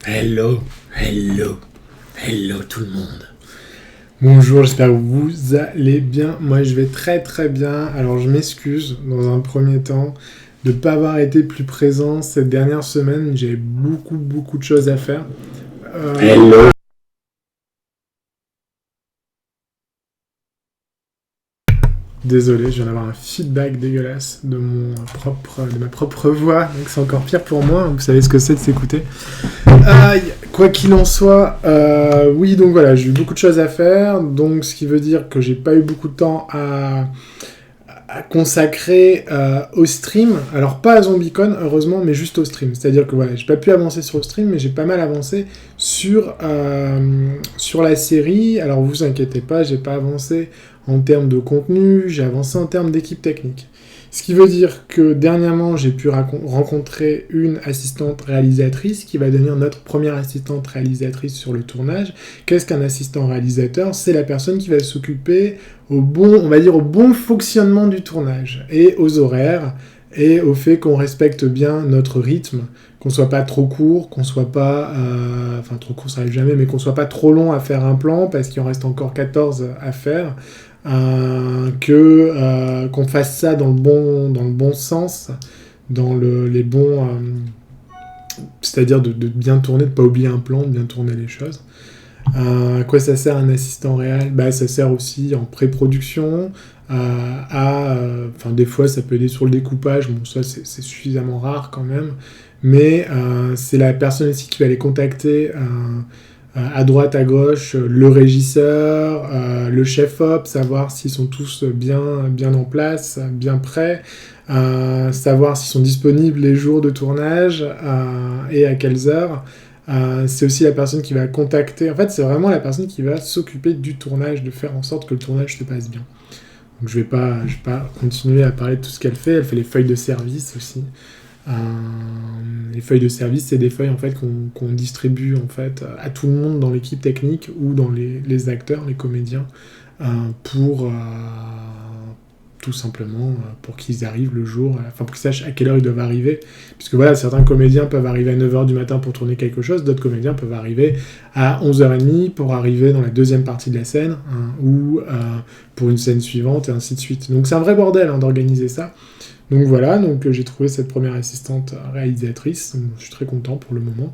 Hello, hello, hello tout le monde. Bonjour, j'espère que vous allez bien. Moi je vais très très bien. Alors je m'excuse dans un premier temps de ne pas avoir été plus présent cette dernière semaine. J'ai beaucoup de choses à faire. Hello. Désolé, je viens d'avoir un feedback dégueulasse de ma propre voix, donc c'est encore pire pour moi. Vous savez ce que c'est de s'écouter. Aïe, quoi qu'il en soit, oui, donc voilà, j'ai eu beaucoup de choses à faire, donc ce qui veut dire que j'ai pas eu beaucoup de temps à consacrer au stream. Alors pas à ZombieCon, heureusement, mais juste au stream. C'est-à-dire que voilà, j'ai pas pu avancer sur le stream, mais j'ai pas mal avancé sur la série. Alors vous inquiétez pas, j'ai pas avancé en termes de contenu, j'ai avancé en termes d'équipe technique. Ce qui veut dire que dernièrement, j'ai pu rencontrer une assistante réalisatrice qui va devenir notre première assistante réalisatrice sur le tournage. Qu'est-ce qu'un assistant réalisateur ? C'est la personne qui va s'occuper au bon fonctionnement du tournage et aux horaires et au fait qu'on respecte bien notre rythme, qu'on soit pas trop court, qu'on soit pas... trop court ça arrive jamais, mais qu'on soit pas trop long à faire un plan parce qu'il en reste encore 14 à faire. Qu'on fasse ça dans le bon sens, dans les bons... c'est-à-dire de bien tourner, de ne pas oublier un plan, de bien tourner les choses. À quoi ça sert un assistant réel ? Ça sert aussi en pré-production, des fois ça peut aider sur le découpage, bon ça c'est suffisamment rare quand même, mais c'est la personne aussi qui va les contacter à droite, à gauche, le régisseur, le chef-op, savoir s'ils sont tous bien en place, bien prêts, savoir s'ils sont disponibles les jours de tournage et à quelles heures. C'est aussi la personne qui va contacter. En fait, c'est vraiment la personne qui va s'occuper du tournage, de faire en sorte que le tournage se passe bien. Donc, je vais pas continuer à parler de tout ce qu'elle fait. Elle fait les feuilles de service aussi. Les feuilles de service, c'est des feuilles en fait qu'on distribue en fait à tout le monde dans l'équipe technique ou dans les acteurs, les comédiens, pour tout simplement pour qu'ils arrivent le jour, pour qu'ils sachent à quelle heure ils doivent arriver. Puisque voilà, certains comédiens peuvent arriver à 9h du matin pour tourner quelque chose, d'autres comédiens peuvent arriver à 11h30 pour arriver dans la deuxième partie de la scène, ou pour une scène suivante, et ainsi de suite. Donc c'est un vrai bordel d'organiser ça. Donc voilà, j'ai trouvé cette première assistante réalisatrice, donc je suis très content pour le moment,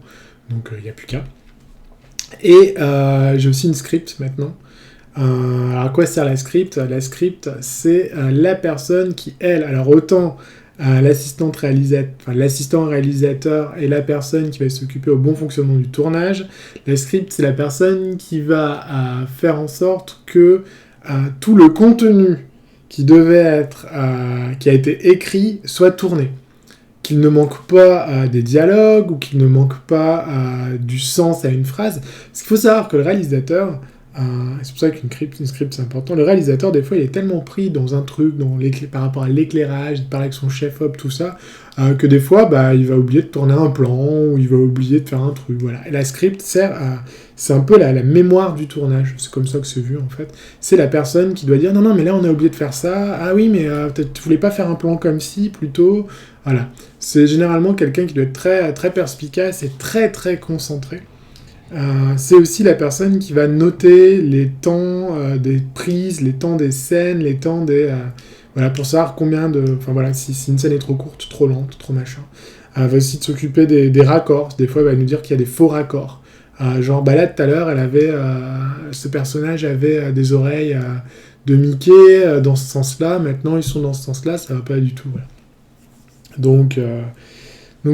donc il n'y a plus qu'à. Et j'ai aussi une script maintenant. Alors à quoi sert la script ? La script, c'est la personne qui, elle, alors autant l'assistant réalisateur est la personne qui va s'occuper au bon fonctionnement du tournage. La script, c'est la personne qui va faire en sorte que tout le contenu qui a été écrit soit tourné. Qu'il ne manque pas des dialogues ou qu'il ne manque pas du sens à une phrase. Parce qu'il faut savoir que le réalisateur, c'est pour ça qu'une script c'est important, le réalisateur des fois il est tellement pris dans un truc, par rapport à l'éclairage, il parle avec son chef-op, tout ça, que des fois il va oublier de tourner un plan, ou il va oublier de faire un truc, voilà. Et la script c'est un peu la mémoire du tournage, c'est comme ça que c'est vu en fait. C'est la personne qui doit dire non mais là on a oublié de faire ça, ah oui mais tu voulais pas faire un plan comme ci plutôt, voilà. C'est généralement quelqu'un qui doit être très, très perspicace et très très concentré. C'est aussi la personne qui va noter les temps des prises, les temps des scènes, les temps des... pour savoir combien de... si une scène est trop courte, trop lente, trop machin. Elle va aussi s'occuper des raccords. Des fois, elle va nous dire qu'il y a des faux raccords. Là, tout à l'heure, ce personnage avait des oreilles de Mickey dans ce sens-là. Maintenant, ils sont dans ce sens-là, ça va pas du tout. Voilà. Donc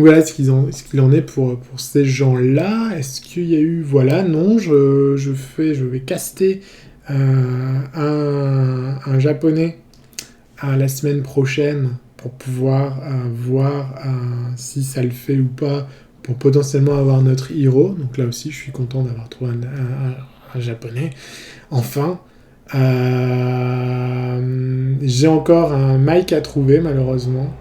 voilà ce qu'il en est pour ces gens-là. Est-ce qu'il y a eu... Voilà, non, je vais caster un japonais la semaine prochaine pour pouvoir voir si ça le fait ou pas, pour potentiellement avoir notre héros. Donc là aussi, je suis content d'avoir trouvé un japonais. Enfin, j'ai encore un mic à trouver, malheureusement.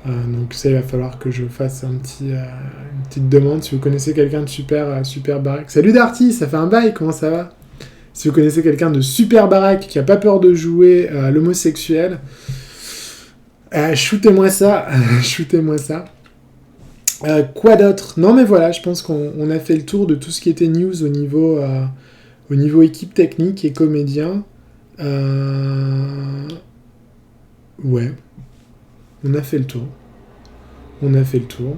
Donc ça, il va falloir que je fasse une petite demande. Si vous connaissez quelqu'un de super baraque... Salut Darty, ça fait un bail, comment ça va ? Si vous connaissez quelqu'un de super baraque, qui a pas peur de jouer l'homosexuel, shootez-moi ça. Quoi d'autre? Non, mais voilà, je pense qu'on a fait le tour de tout ce qui était news au niveau équipe technique et comédien. Ouais, on a fait le tour. On a fait le tour.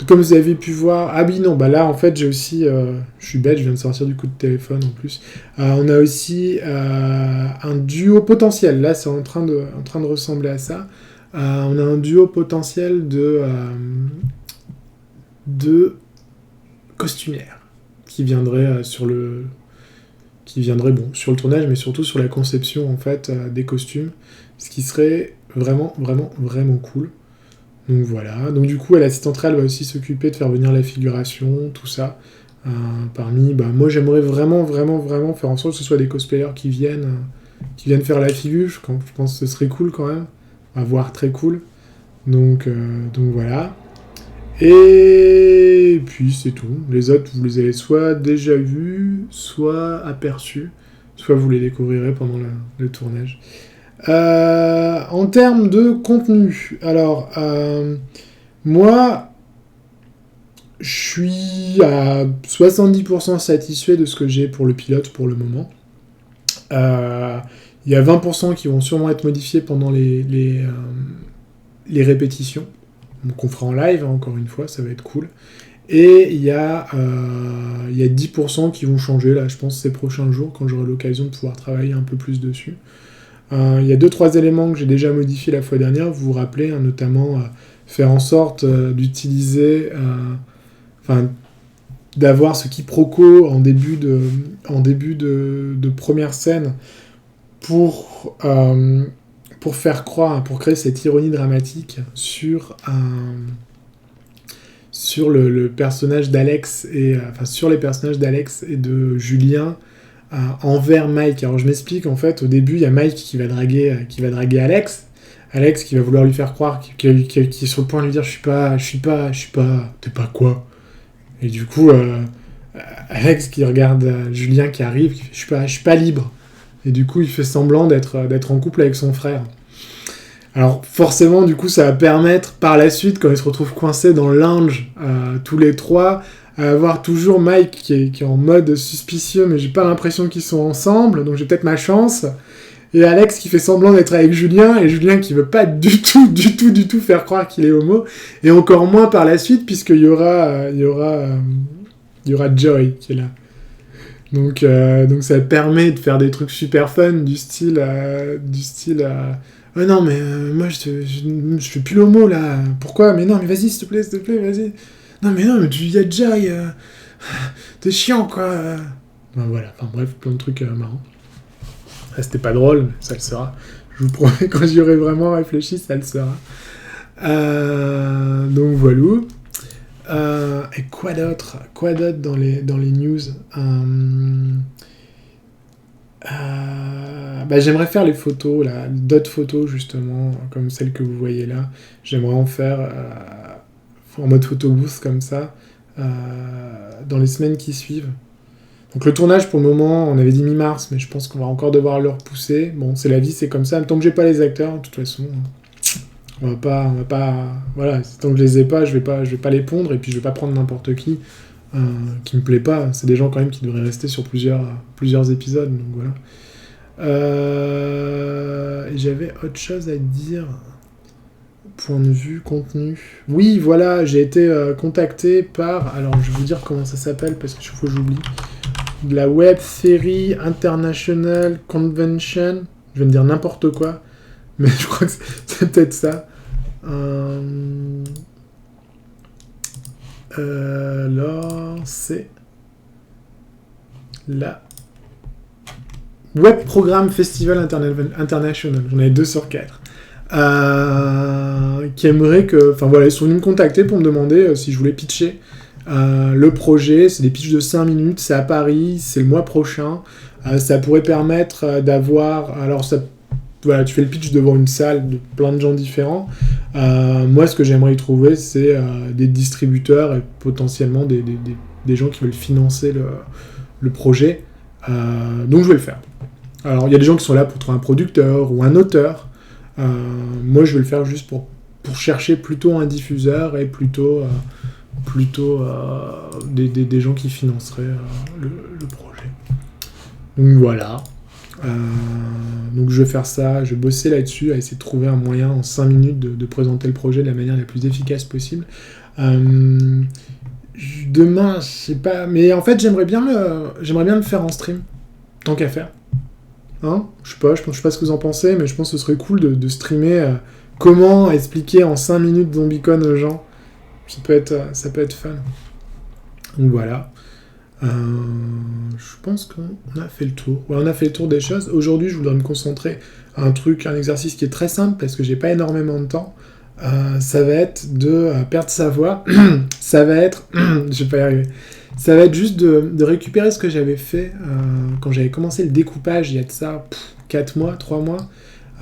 Comme vous avez pu voir... Ah oui, non, bah là, en fait, j'ai aussi... je suis bête, je viens de sortir du coup de téléphone, en plus. On a aussi un duo potentiel. Là, c'est en train de ressembler à ça. On a un duo potentiel de costumières qui viendrait sur le tournage, mais surtout sur la conception, en fait, des costumes. Ce qui serait vraiment, vraiment, vraiment cool. Donc voilà. Donc du coup, l'assistante réelle va aussi s'occuper de faire venir la figuration, tout ça. Moi, j'aimerais vraiment, vraiment, vraiment faire en sorte que ce soit des cosplayers qui viennent faire la figure. Je pense que ce serait cool quand même. À voir, très cool. Donc voilà. Et puis c'est tout. Les autres, vous les avez soit déjà vus, soit aperçus, soit vous les découvrirez pendant le tournage. En termes de contenu, alors moi, je suis à 70% satisfait de ce que j'ai pour le pilote pour le moment. Il y a 20% qui vont sûrement être modifiés pendant les répétitions. Donc on fera en live, hein, encore une fois, ça va être cool. Et il y a 10% qui vont changer, là, je pense, ces prochains jours, quand j'aurai l'occasion de pouvoir travailler un peu plus dessus. Il y a 2-3 éléments que j'ai déjà modifiés la fois dernière, vous vous rappelez, hein, notamment faire en sorte d'utiliser... d'avoir ce quiproquo en début de première scène pour faire croire, pour créer cette ironie dramatique sur le personnage d'Alex sur les personnages d'Alex et de Julien envers Mike. Alors je m'explique, en fait, au début, il y a Mike qui va draguer Alex qui va vouloir lui faire croire qui est sur le point de lui dire je suis pas, t'es pas quoi? Et du coup, Alex qui regarde Julien qui arrive, qui fait je suis pas libre. Et du coup, il fait semblant d'être en couple avec son frère. Alors forcément, du coup, ça va permettre par la suite, quand ils se retrouvent coincés dans le lounge, tous les trois, à avoir toujours Mike qui est en mode suspicieux, mais j'ai pas l'impression qu'ils sont ensemble, donc j'ai peut-être ma chance. Et Alex qui fait semblant d'être avec Julien, et Julien qui veut pas du tout faire croire qu'il est homo, et encore moins par la suite, puisqu'il y aura Joy qui est là. Donc ça permet de faire des trucs super fun, du style oh non mais moi je fais plus l'homo là, pourquoi? Mais non mais vas-y s'il te plaît, vas-y. Non mais il y a Joy, t'es chiant quoi. Voilà, enfin bref, plein de trucs marrants. Ça, c'était pas drôle, mais ça le sera. Je vous promets, quand j'y aurai vraiment réfléchi, ça le sera. Donc voilà. Et quoi d'autre dans les news? J'aimerais faire les photos, là, d'autres photos justement, comme celles que vous voyez là. J'aimerais en faire en mode photo booth comme ça, dans les semaines qui suivent. Donc le tournage pour le moment, on avait dit mi-mars, mais je pense qu'on va encore devoir le repousser. Bon, c'est la vie, c'est comme ça. Tant que j'ai pas les acteurs, de toute façon, on va pas. Voilà, tant que je les ai pas, je vais pas les pondre, et puis je vais pas prendre n'importe qui me plaît pas. C'est des gens quand même qui devraient rester sur plusieurs épisodes, donc voilà. Et j'avais autre chose à dire. Point de vue, contenu. Oui, voilà, j'ai été contacté par... Alors, je vais vous dire comment ça s'appelle, parce que chaque fois j'oublie. De la Web Theory International Convention. Je vais me dire n'importe quoi, mais je crois que c'est peut-être ça. Alors, c'est... la Web Programme Festival International. J'en avais 2 sur 4. Qui aimerait que... Enfin voilà, ils sont venus me contacter pour me demander si je voulais pitcher le projet. C'est des pitchs de 5 minutes, c'est à Paris, c'est le mois prochain. Ça pourrait permettre d'avoir... Alors ça... Voilà, tu fais le pitch devant une salle de plein de gens différents. Moi, ce que j'aimerais y trouver, c'est des distributeurs et potentiellement des gens qui veulent financer le projet. Donc je vais le faire. Alors il y a des gens qui sont là pour trouver un producteur ou un auteur. Moi, je vais le faire juste pour chercher plutôt un diffuseur et plutôt plutôt des gens qui financeraient le projet. Donc voilà. Donc je vais faire ça, je vais bosser là-dessus, à essayer de trouver un moyen en 5 minutes de présenter le projet de la manière la plus efficace possible. Demain, je sais pas, mais en fait j'aimerais bien le faire en stream, tant qu'à faire. Hein, je sais pas ce que vous en pensez, mais je pense que ce serait cool de streamer comment expliquer en 5 minutes Zombicon aux gens. Ça peut être fun. Donc voilà. Je pense qu'on a fait le tour. Ouais, on a fait le tour des choses. Aujourd'hui, je voudrais me concentrer à un exercice qui est très simple parce que j'ai pas énormément de temps. Ça va être de perdre sa voix. Ça va être... je vais pas y arriver. Ça va être juste de récupérer ce que j'avais fait quand j'avais commencé le découpage, il y a de ça 4 mois, 3 mois.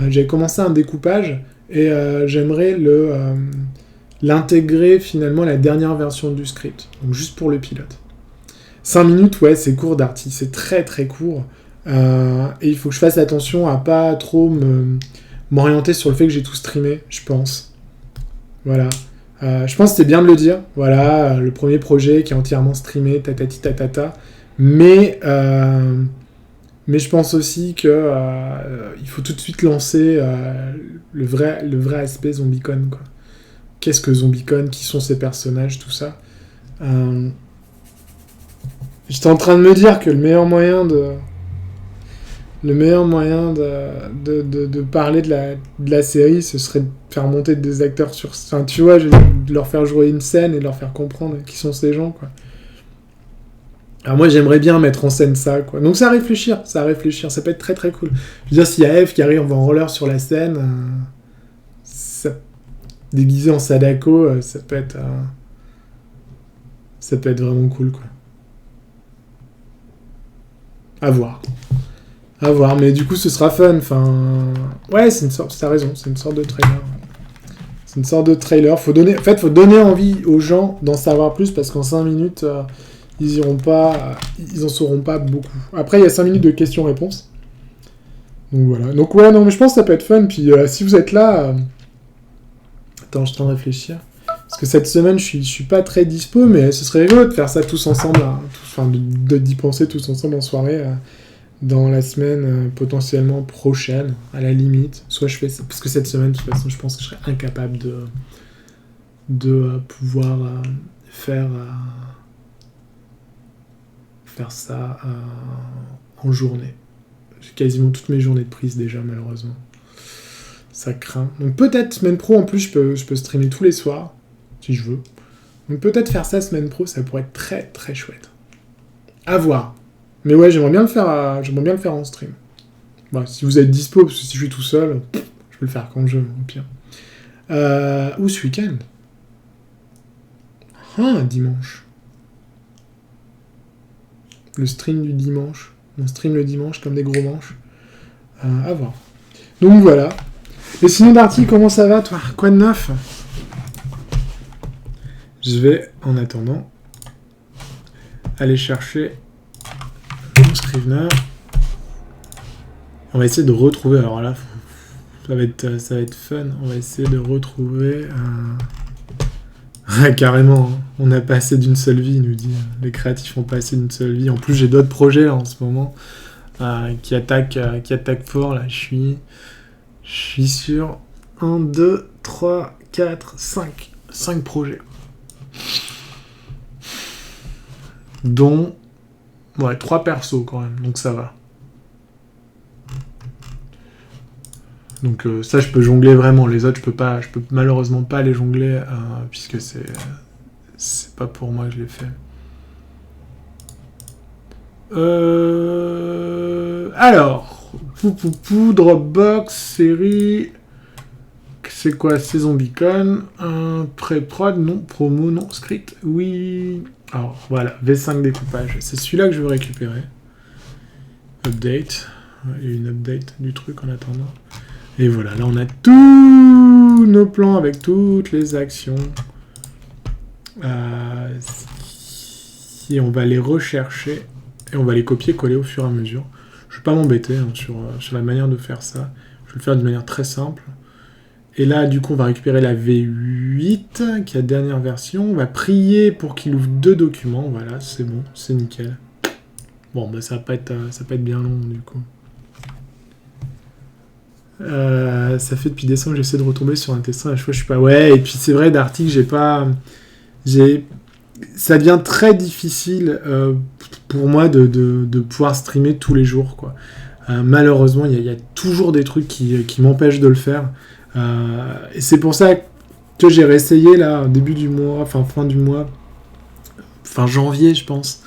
J'avais commencé un découpage et j'aimerais l'intégrer finalement à la dernière version du script. Donc juste pour le pilote. 5 minutes, ouais, c'est court Darty, c'est très très court. Et il faut que je fasse attention à pas trop m'orienter sur le fait que j'ai tout streamé, je pense. Voilà. Je pense que c'est bien de le dire. Voilà, le premier projet qui est entièrement streamé, tatati tatata. Mais je pense aussi que il faut tout de suite lancer le vrai aspect Zombicon, quoi. Qu'est-ce que Zombicon? Qui sont ces personnages? Tout ça. J'étais en train de me dire que le meilleur moyen de parler de la série, ce serait de faire monter des acteurs sur... Enfin, tu vois, de leur faire jouer une scène et de leur faire comprendre qui sont ces gens, quoi. Alors moi, j'aimerais bien mettre en scène ça, quoi. Donc ça à réfléchir, ça peut être très très cool. Je veux dire, s'il y a Eve qui arrive en roller sur la scène, déguisé en Sadako, ça peut être vraiment cool, quoi. À voir, mais du coup ce sera fun, enfin... Ouais, t'as raison, c'est une sorte de trailer. Faut donner envie aux gens d'en savoir plus, parce qu'en 5 minutes, ils en sauront pas beaucoup. Après, il y a 5 minutes de questions-réponses. Donc voilà. Donc ouais, non, mais je pense que ça peut être fun, puis si vous êtes là... Attends, je t'en réfléchir. Parce que cette semaine, je suis pas très dispo, mais ce serait rigolo de faire ça tous ensemble, enfin d'y penser tous ensemble en soirée, dans la semaine potentiellement prochaine, à la limite. Soit je fais ça, parce que cette semaine, de toute façon, je pense que je serais incapable de pouvoir faire ça en journée. J'ai quasiment toutes mes journées de prise déjà, malheureusement. Ça craint. Donc peut-être semaine pro, en plus, je peux streamer tous les soirs, si je veux. Donc peut-être faire ça semaine pro, ça pourrait être très très chouette. À voir. Mais ouais, j'aimerais bien le faire en stream. Bon, si vous êtes dispo, parce que si je suis tout seul, je peux le faire quand je veux, au pire. Ou ce week-end. Dimanche. Le stream du dimanche. On stream le dimanche comme des gros manches. À voir. Donc voilà. Et sinon, Darty, comment ça va, toi? Quoi de neuf? Je vais, en attendant, aller chercher mon Scrivener. On va essayer de retrouver... Alors là, ça va être fun. On va essayer de retrouver... carrément, hein. On n'a pas assez d'une seule vie, il nous dit. Les créatifs n'ont pas assez d'une seule vie. En plus, j'ai d'autres projets, là, en ce moment, qui attaquent fort, là. Je suis sur 1, 2, 3, 4, 5. 5 projets. Dont 3 persos quand même, donc ça va. Donc ça je peux jongler vraiment, les autres je peux malheureusement pas les jongler puisque c'est pas pour moi que je les fais. Alors, Dropbox, série, c'est quoi? C'est Zombicon, pré-prod, non, promo, non, script, oui. Alors voilà, V5 découpage, c'est celui-là que je veux récupérer. Update, il y a une update du truc en attendant. Et voilà, là on a tous nos plans avec toutes les actions. Et on va les rechercher et on va les copier-coller au fur et à mesure. Je ne vais pas m'embêter sur la manière de faire ça. Je vais le faire d'une manière très simple. Et là, du coup, on va récupérer la V8, qui est la dernière version. On va prier pour qu'il ouvre 2 documents. Voilà, c'est bon, c'est nickel. Bon, bah, ça va pas être bien long, du coup. Ça fait depuis décembre que j'essaie de retomber sur un testin. À chaque fois, je suis pas... Ouais, et puis c'est vrai, d'Arctic, ça devient très difficile pour moi de pouvoir streamer tous les jours, quoi. Malheureusement, il y a toujours des trucs qui m'empêchent de le faire. Et c'est pour ça que j'ai réessayé là, début du mois, enfin fin du mois, fin janvier, je pense,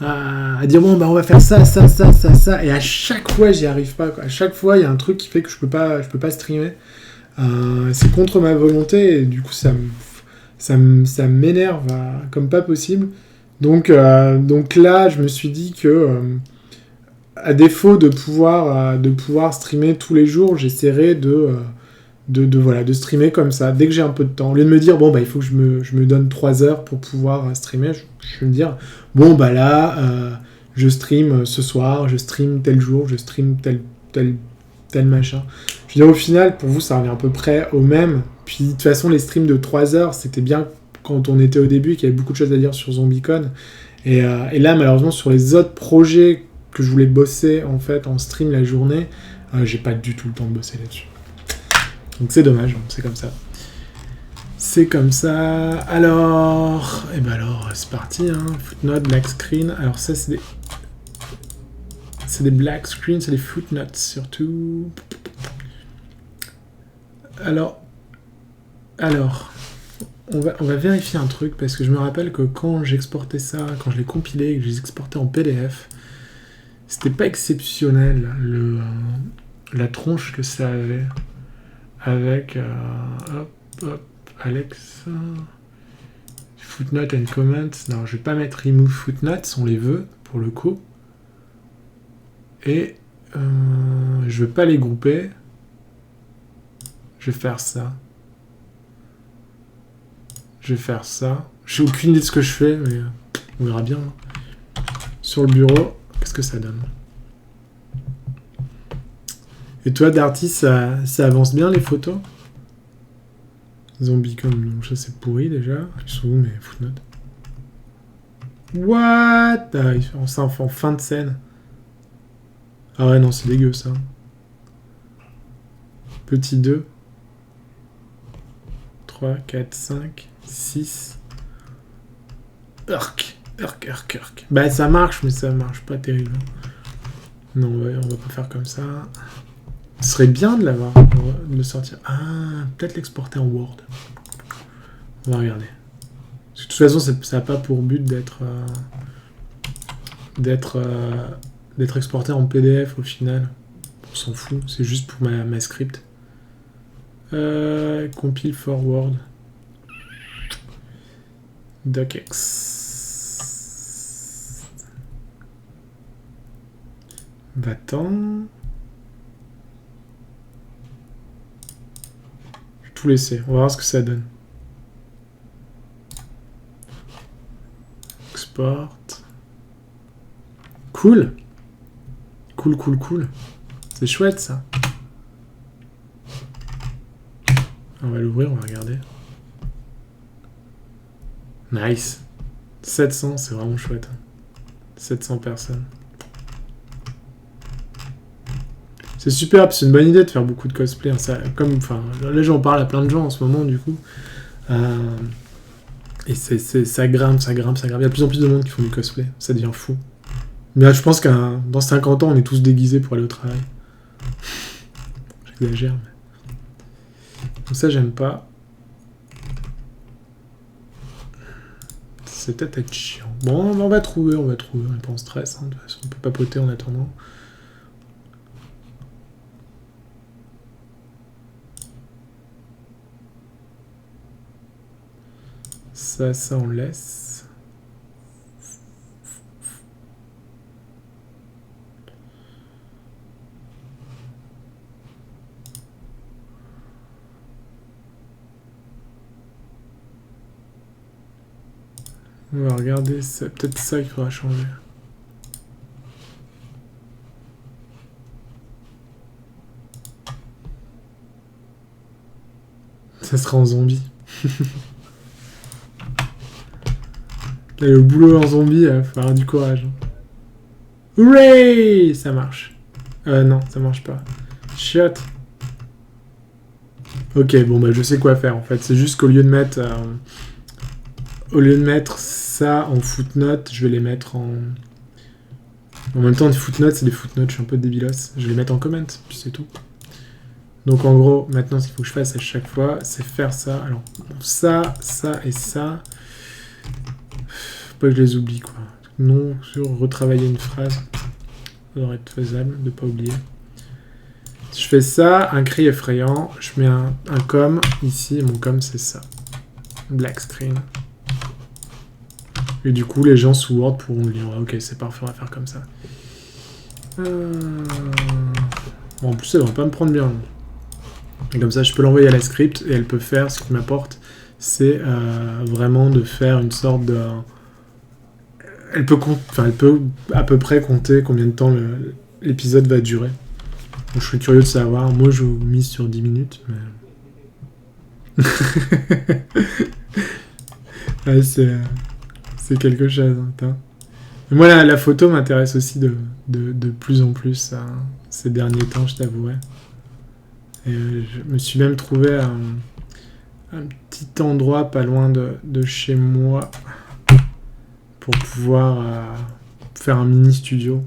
à dire bon, bah on va faire ça, ça, ça, ça, ça. Et à chaque fois, j'y arrive pas, quoi. À chaque fois, il y a un truc qui fait que je peux pas streamer. C'est contre ma volonté et du coup, ça m'énerve comme pas possible. Donc là, je me suis dit que à défaut de pouvoir streamer tous les jours, j'essaierai de streamer comme ça, dès que j'ai un peu de temps. Au lieu de me dire, bon, bah, il faut que je me donne 3 heures pour pouvoir streamer, je vais me dire, bon, bah là, je stream ce soir, je stream tel jour, je stream tel machin. Je veux dire, au final, pour vous, ça revient à peu près au même. Puis, de toute façon, les streams de 3 heures, c'était bien quand on était au début, qu'il y avait beaucoup de choses à dire sur ZombieCon. Et là, malheureusement, sur les autres projets que je voulais bosser, en fait, en stream la journée, j'ai pas du tout le temps de bosser là-dessus. Donc c'est dommage, c'est comme ça. C'est comme ça. Alors, c'est parti. Hein. Footnote, black screen. Alors ça, c'est des black screens, c'est des footnotes surtout. Alors, on va vérifier un truc parce que je me rappelle que quand j'exportais ça, quand je l'ai compilé et que je les exportais en PDF, c'était pas exceptionnel la tronche que ça avait. Avec Alex footnote and comments. Non, je vais pas mettre remove footnotes, on les veut pour le coup. Et je veux pas les grouper. Je vais faire ça. J'ai aucune idée de ce que je fais, mais on verra bien. Sur le bureau, qu'est-ce que ça donne? Et toi, Darty, ça avance bien les photos? Zombie comme ça, c'est pourri déjà. Ils sont où mes footnotes? What? En fin de scène. Ah ouais, non, c'est dégueu ça. Petit 2. 3, 4, 5, 6. Urk. Bah ça marche, mais ça marche pas terrible. Non, ouais, on va pas faire comme ça. Ce serait bien de l'avoir, de le sortir. Ah, peut-être l'exporter en Word. On va regarder. Parce que de toute façon, ça n'a pas pour but d'être exporté en PDF au final. On s'en fout, c'est juste pour ma script. Compile forward. docx. Va-t'en. Je vais tout laisser. On va voir ce que ça donne. Export. Cool. Cool. C'est chouette ça. On va l'ouvrir, on va regarder. Nice. 700, c'est vraiment chouette. 700 personnes. C'est super, c'est une bonne idée de faire beaucoup de cosplay. Hein. Ça, là, j'en parle à plein de gens en ce moment, du coup. Et ça grimpe. Il y a de plus en plus de monde qui font du cosplay. Ça devient fou. Mais là, je pense que dans 50 ans, on est tous déguisés pour aller au travail. J'exagère, mais... Donc ça, j'aime pas. C'est peut-être chiant. Bon, on va trouver. On n'est pas en stress. Hein. De toute façon, on peut papoter en attendant. Ça, on laisse. On va regarder, c'est peut-être ça qu'il faudra changer. Ça sera en zombie. Le boulot en zombie, il faut avoir du courage. Hooray! Ça marche. Non, ça marche pas. Shit. Ok, bon bah je sais quoi faire en fait. C'est juste qu'au lieu de mettre... au lieu de mettre ça en footnote, je vais les mettre en... En même temps, des footnotes, c'est des footnotes, je suis un peu débilos. Je vais les mettre en comment, puis c'est tout. Donc en gros, maintenant, ce qu'il faut que je fasse à chaque fois, c'est faire ça. Alors, ça, ça et ça. Faut pas que je les oublie, quoi. Non, sur retravailler une phrase. Ça devrait être faisable, de pas oublier. Si je fais ça, un cri effrayant, je mets un com ici, et mon com c'est ça. Black screen. Et du coup, les gens sous Word pourront le lire. Ok, c'est parfait, on va faire comme ça. Bon, en plus, ça devrait pas me prendre bien. Et comme ça, je peux l'envoyer à la script et elle peut faire, ce qui m'apporte, c'est vraiment de faire une sorte de... Elle peut à peu près compter combien de temps l'épisode va durer. Donc, je suis curieux de savoir. Moi, je mise sur 10 minutes, mais... ouais, c'est quelque chose. Hein. Et moi, la photo m'intéresse aussi de plus en plus ces derniers temps, je t'avouerai. Et je me suis même trouvé un petit endroit pas loin de chez moi pour pouvoir faire un mini studio.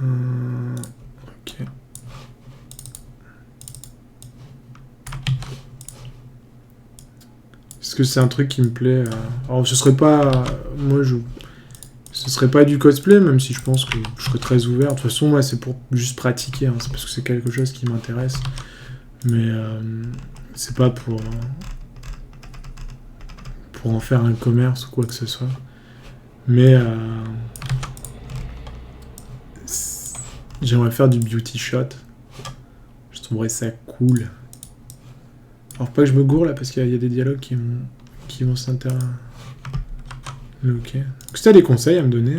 Ok. Est-ce que c'est un truc qui me plaît Alors, ce serait pas... Ce serait pas du cosplay, même si je pense que je serais très ouvert. De toute façon, moi, c'est pour juste pratiquer. Hein. C'est parce que c'est quelque chose qui m'intéresse. Mais c'est pas pour en faire un commerce ou quoi que ce soit. Mais j'aimerais faire du beauty shot. Je trouverais ça cool. Alors pas que je me gourre là, parce qu'il y a des dialogues qui vont s'intéresser. Ok. Donc, si t'as des conseils à me donner,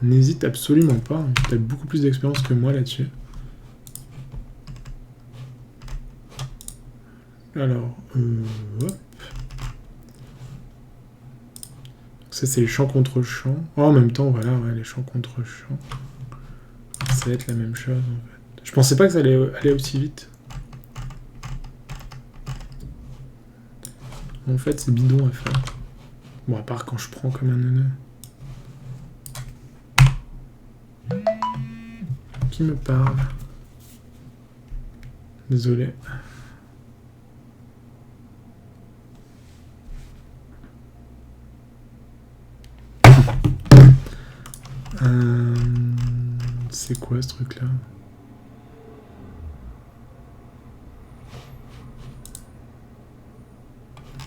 n'hésite absolument pas. T'as beaucoup plus d'expérience que moi là-dessus. Alors, hop. Ça, c'est les champs contre champs. Oh, en même temps, voilà, ouais, les champs contre champs. Ça va être la même chose, en fait. Je pensais pas que ça allait aller aussi vite. En fait, c'est bidon à faire. Bon, à part quand je prends comme un neuneu. Qui me parle? Désolé. C'est quoi ce truc-là?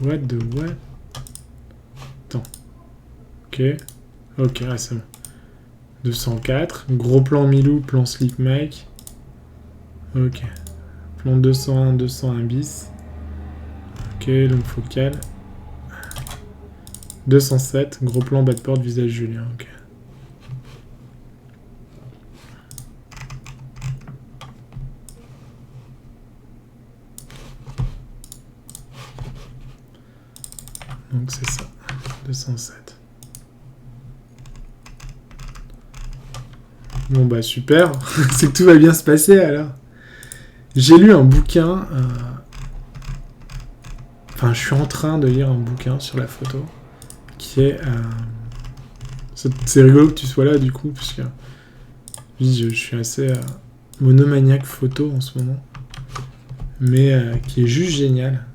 What the what? Attends. Ok. Ok, là c'est bon. 204. Gros plan Milou, plan Sleep Mike. Ok. Plan 201, 201 bis. Ok, longue focale. 207. Gros plan bas de porte, visage Julien. Ok. Donc c'est ça. 207. Bon bah super, c'est que tout va bien se passer alors. J'ai lu un bouquin, enfin je suis en train de lire un bouquin sur la photo, qui est... C'est rigolo que tu sois là du coup, parce que je suis assez monomaniaque photo en ce moment, mais qui est juste génial.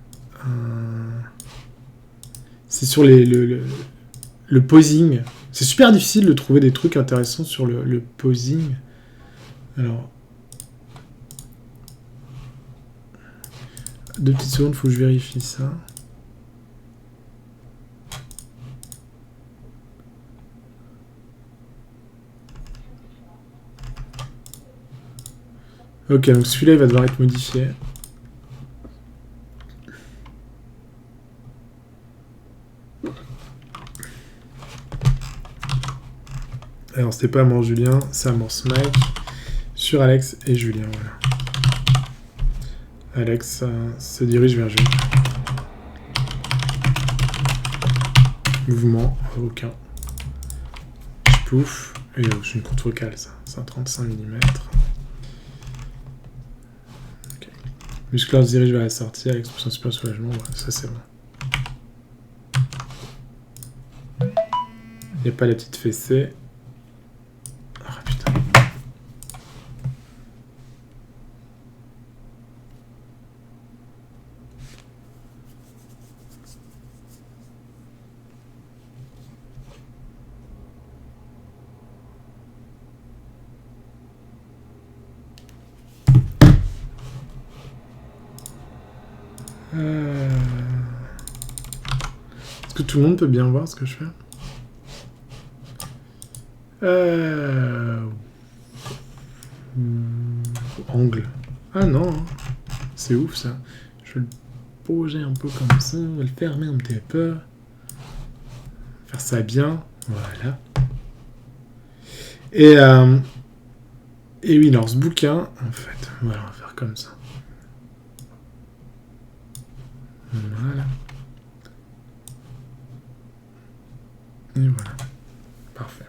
C'est sur le posing. C'est super difficile de trouver des trucs intéressants sur le posing. Alors... 2 petites secondes, faut que je vérifie ça. Ok, donc celui-là, il va devoir être modifié. Alors, c'était pas Amorce Julien, c'est Amorce Mike. Sur Alex et Julien, voilà. Alex se dirige vers G. Mouvement, aucun. Pouf. Et c'est une courte focale, ça. 135 mm. Okay. Muscleur se dirige vers la sortie avec expression super soulagement. Ouais, ça, c'est bon. Il n'y a pas la petite fessée. Ah, putain. Est-ce que tout le monde peut bien voir ce que je fais? Angle. Ah non, c'est ouf ça. Je vais le poser un peu comme ça, on va le fermer un petit peu. Faire ça bien, voilà. Et oui, dans ce bouquin, en fait, voilà, on va faire comme ça. Voilà. Et voilà. Parfait.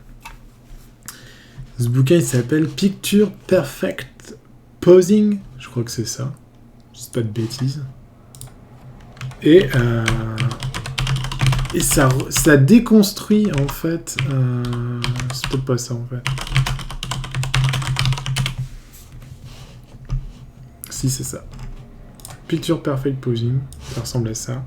Ce bouquin, il s'appelle Picture Perfect Posing. Je crois que c'est ça. C'est pas de bêtises. Et ça déconstruit, en fait... c'est peut-être pas ça, en fait. Si, c'est ça. Picture Perfect Posing. Ça ressemble à ça.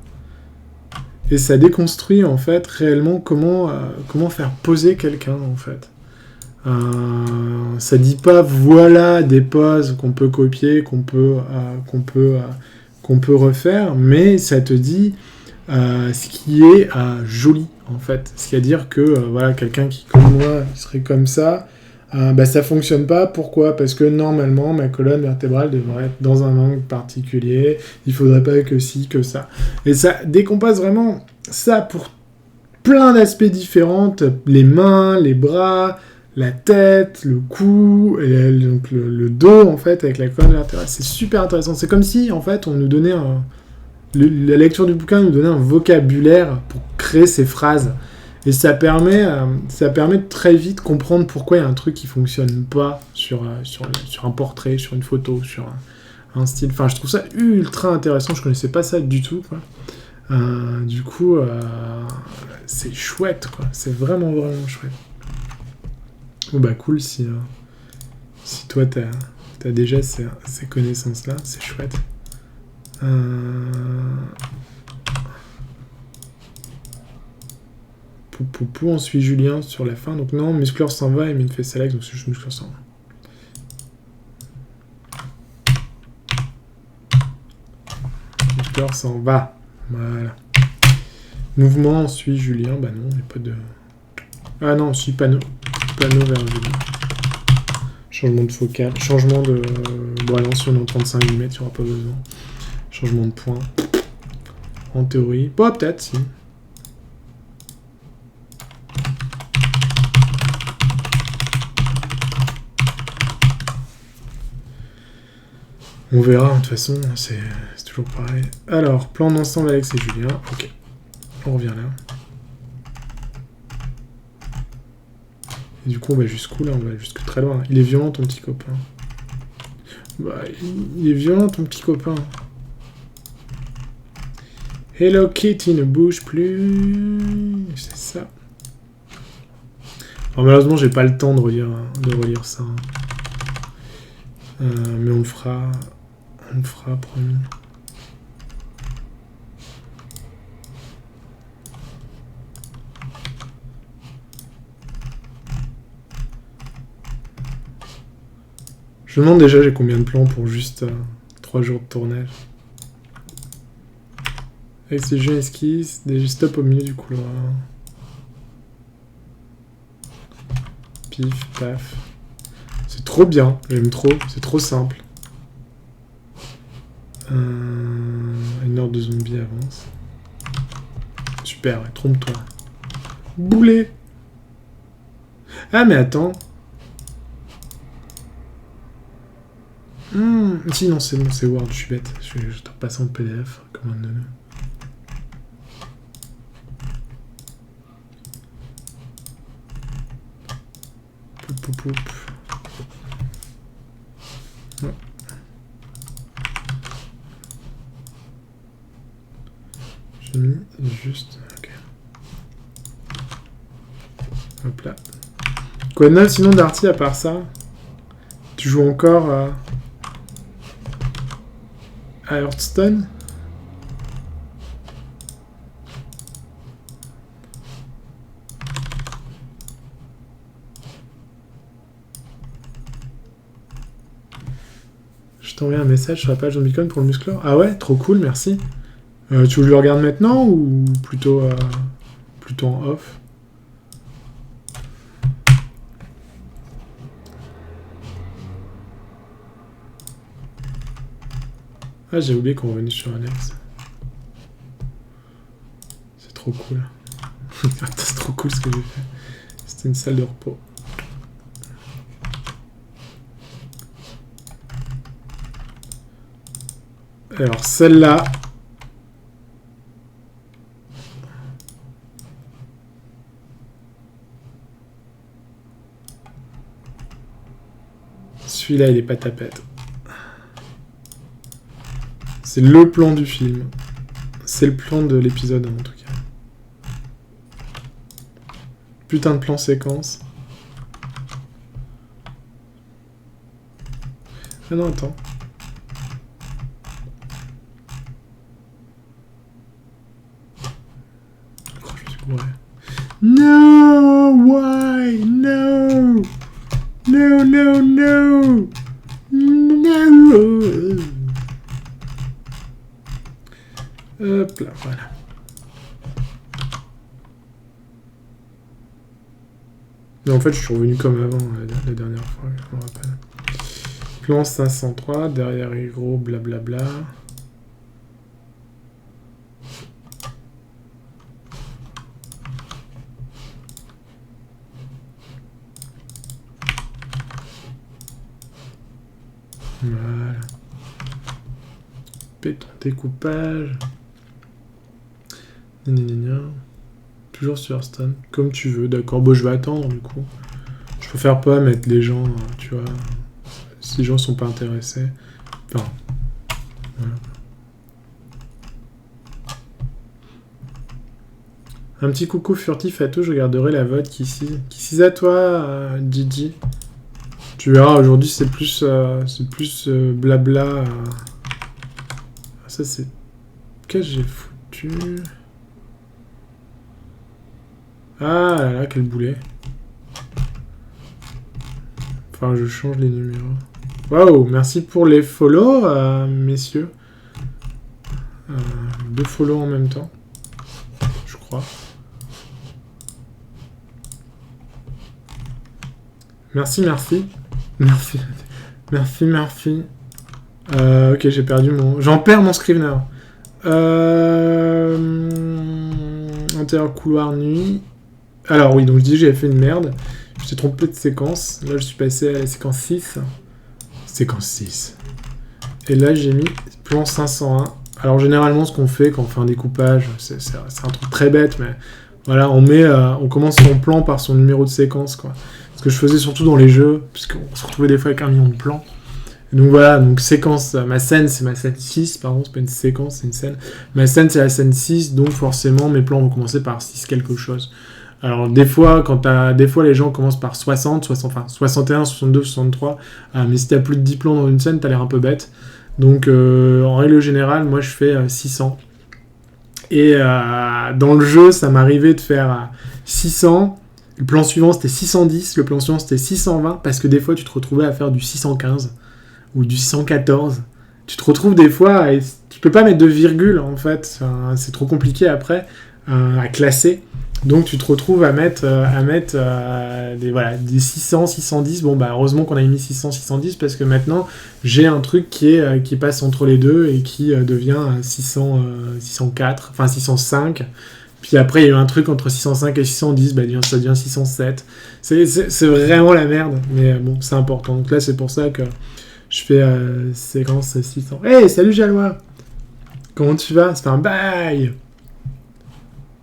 Et ça déconstruit, en fait, réellement comment faire poser quelqu'un, en fait. Ça dit pas voilà des poses qu'on peut copier, qu'on peut refaire, mais ça te dit ce qui est joli, en fait. C'est-à-dire que voilà, quelqu'un qui, comme moi, serait comme ça, ça fonctionne pas. Pourquoi? Parce que normalement, ma colonne vertébrale devrait être dans un angle particulier. Il faudrait pas que ci, que ça. Et ça décompose vraiment ça pour plein d'aspects différents. Les mains, les bras, la tête, le cou, et donc le dos, en fait, avec la colonne vertébrale. C'est super intéressant. C'est comme si, en fait, on nous donnait la lecture du bouquin nous donnait un vocabulaire pour créer ces phrases. Et ça permet de très vite comprendre pourquoi il y a un truc qui fonctionne pas sur un portrait, sur une photo, sur un style. Enfin, je trouve ça ultra intéressant. Je connaissais pas ça du tout, quoi. Du coup, c'est chouette, quoi. C'est vraiment, vraiment chouette. Bon, bah, cool, si toi, t'as déjà ces connaissances-là, c'est chouette. On suit Julien sur la fin. Donc non, Muscleur s'en va et met une fesse Alex, donc c'est juste Muscleur s'en va. Muscleur s'en va. Voilà. Mouvement, on suit Julien. Bah non, il n'y a pas de... Ah non, on suit panneau vers Julien. Changement de focale. Changement de... Bon, non, si on est en 35 mm, il n'y aura pas besoin. Changement de point. En théorie. Bon, peut-être, si. On verra, de toute façon, c'est toujours pareil. Alors, plan d'ensemble Alex et Julien. Ok. On revient là. Et du coup, on va jusqu'où là? On va jusque très loin. Il est violent, ton petit copain. Bah, il est violent, ton petit copain. Hello Kitty ne bouge plus. C'est ça. Alors, malheureusement, j'ai pas le temps de relire ça. Mais on le fera. On le fera, promis. Je me demande déjà j'ai combien de plans pour juste 3 jours de tournage. Avec ces jeux esquisses, des stop au milieu du couloir. Pif, paf. C'est trop bien, j'aime trop, c'est trop simple. Une horde de zombies avance. Super, ouais, trompe-toi. Boulet. Ah mais attends. Si, non, c'est bon, c'est Word, je suis bête. Je te repasse en PDF, comme un neuneu. Poup, poup, poup. Ouais. J'ai mis juste... Ok. Hop là. Quoi de neuf sinon Darty à part ça? Tu joues encore à Hearthstone? Je t'envoie un message sur la page Zombicon pour le musclor. Ah ouais, trop cool, merci. Tu veux que je le regarde maintenant ou plutôt en off? Ah, j'ai oublié qu'on revenait sur Alex. C'est trop cool. C'est trop cool ce que j'ai fait. C'était une salle de repos. Alors, celle-là... Celui-là, il est pas tapette. C'est le plan du film. C'est le plan de l'épisode, en tout cas. Putain de plan séquence. Ah non, attends. Oh, je me suis gouré. No! Why? No! No, no, no! No! Hop là, voilà. Mais en fait, je suis revenu comme avant la dernière fois, je me rappelle. Plan 503, derrière Hero, blablabla. Voilà. Péton découpage. Toujours sur Hearthstone. Comme tu veux, d'accord. Bon, je vais attendre du coup. Je préfère pas mettre les gens, tu vois. Si les gens sont pas intéressés. Enfin. Voilà. Un petit coucou furtif à tous, je garderai la vote qui s'y à toi, Didi. Tu verras, aujourd'hui c'est plus blabla. Ça c'est... Qu'est-ce que j'ai foutu? Ah là là, quel boulet. Enfin, je change les numéros. Waouh, merci pour les follow, messieurs. 2 follow en même temps. Je crois. Merci. Merci. Ok, j'ai perdu mon... J'en perds mon Scrivener. Intérieur couloir nuit. Alors oui, donc je dis j'avais fait une merde. Je t'ai trompé de séquence. Là, je suis passé à la séquence 6. Séquence 6. Et là, j'ai mis plan 501. Alors généralement, ce qu'on fait quand on fait un découpage, c'est un truc très bête, mais voilà, on commence son plan par son numéro de séquence, quoi. Ce que je faisais surtout dans les jeux, puisqu'on se retrouvait des fois avec 1 million de plans. Et donc voilà, donc séquence, ma scène, c'est ma scène 6, pardon, c'est pas une séquence, c'est une scène. Ma scène, c'est la scène 6, donc forcément, mes plans vont commencer par 6 quelque chose. Alors des fois, les gens commencent par 61, 62, 63, mais si t'as plus de 10 plans dans une scène, t'as l'air un peu bête. Donc en règle générale, moi je fais 600. Et dans le jeu, ça m'arrivait de faire 600. Le plan suivant, c'était 610. Le plan suivant, c'était 620. Parce que des fois, tu te retrouvais à faire du 615 ou du 614. Tu te retrouves des fois... Et tu peux pas mettre de virgule, en fait. Enfin, c'est trop compliqué après à classer. Donc, tu te retrouves à mettre des 600, 610. Bon, bah, heureusement qu'on a mis 600, 610 parce que maintenant, j'ai un truc qui passe entre les deux et qui devient 604, enfin 605. Puis après, il y a eu un truc entre 605 et 610, bah, ça devient 607. C'est vraiment la merde, mais bon, c'est important. Donc là, c'est pour ça que Je fais séquence 600. Hey, salut Jalois! Comment tu vas? Ça fait un bail!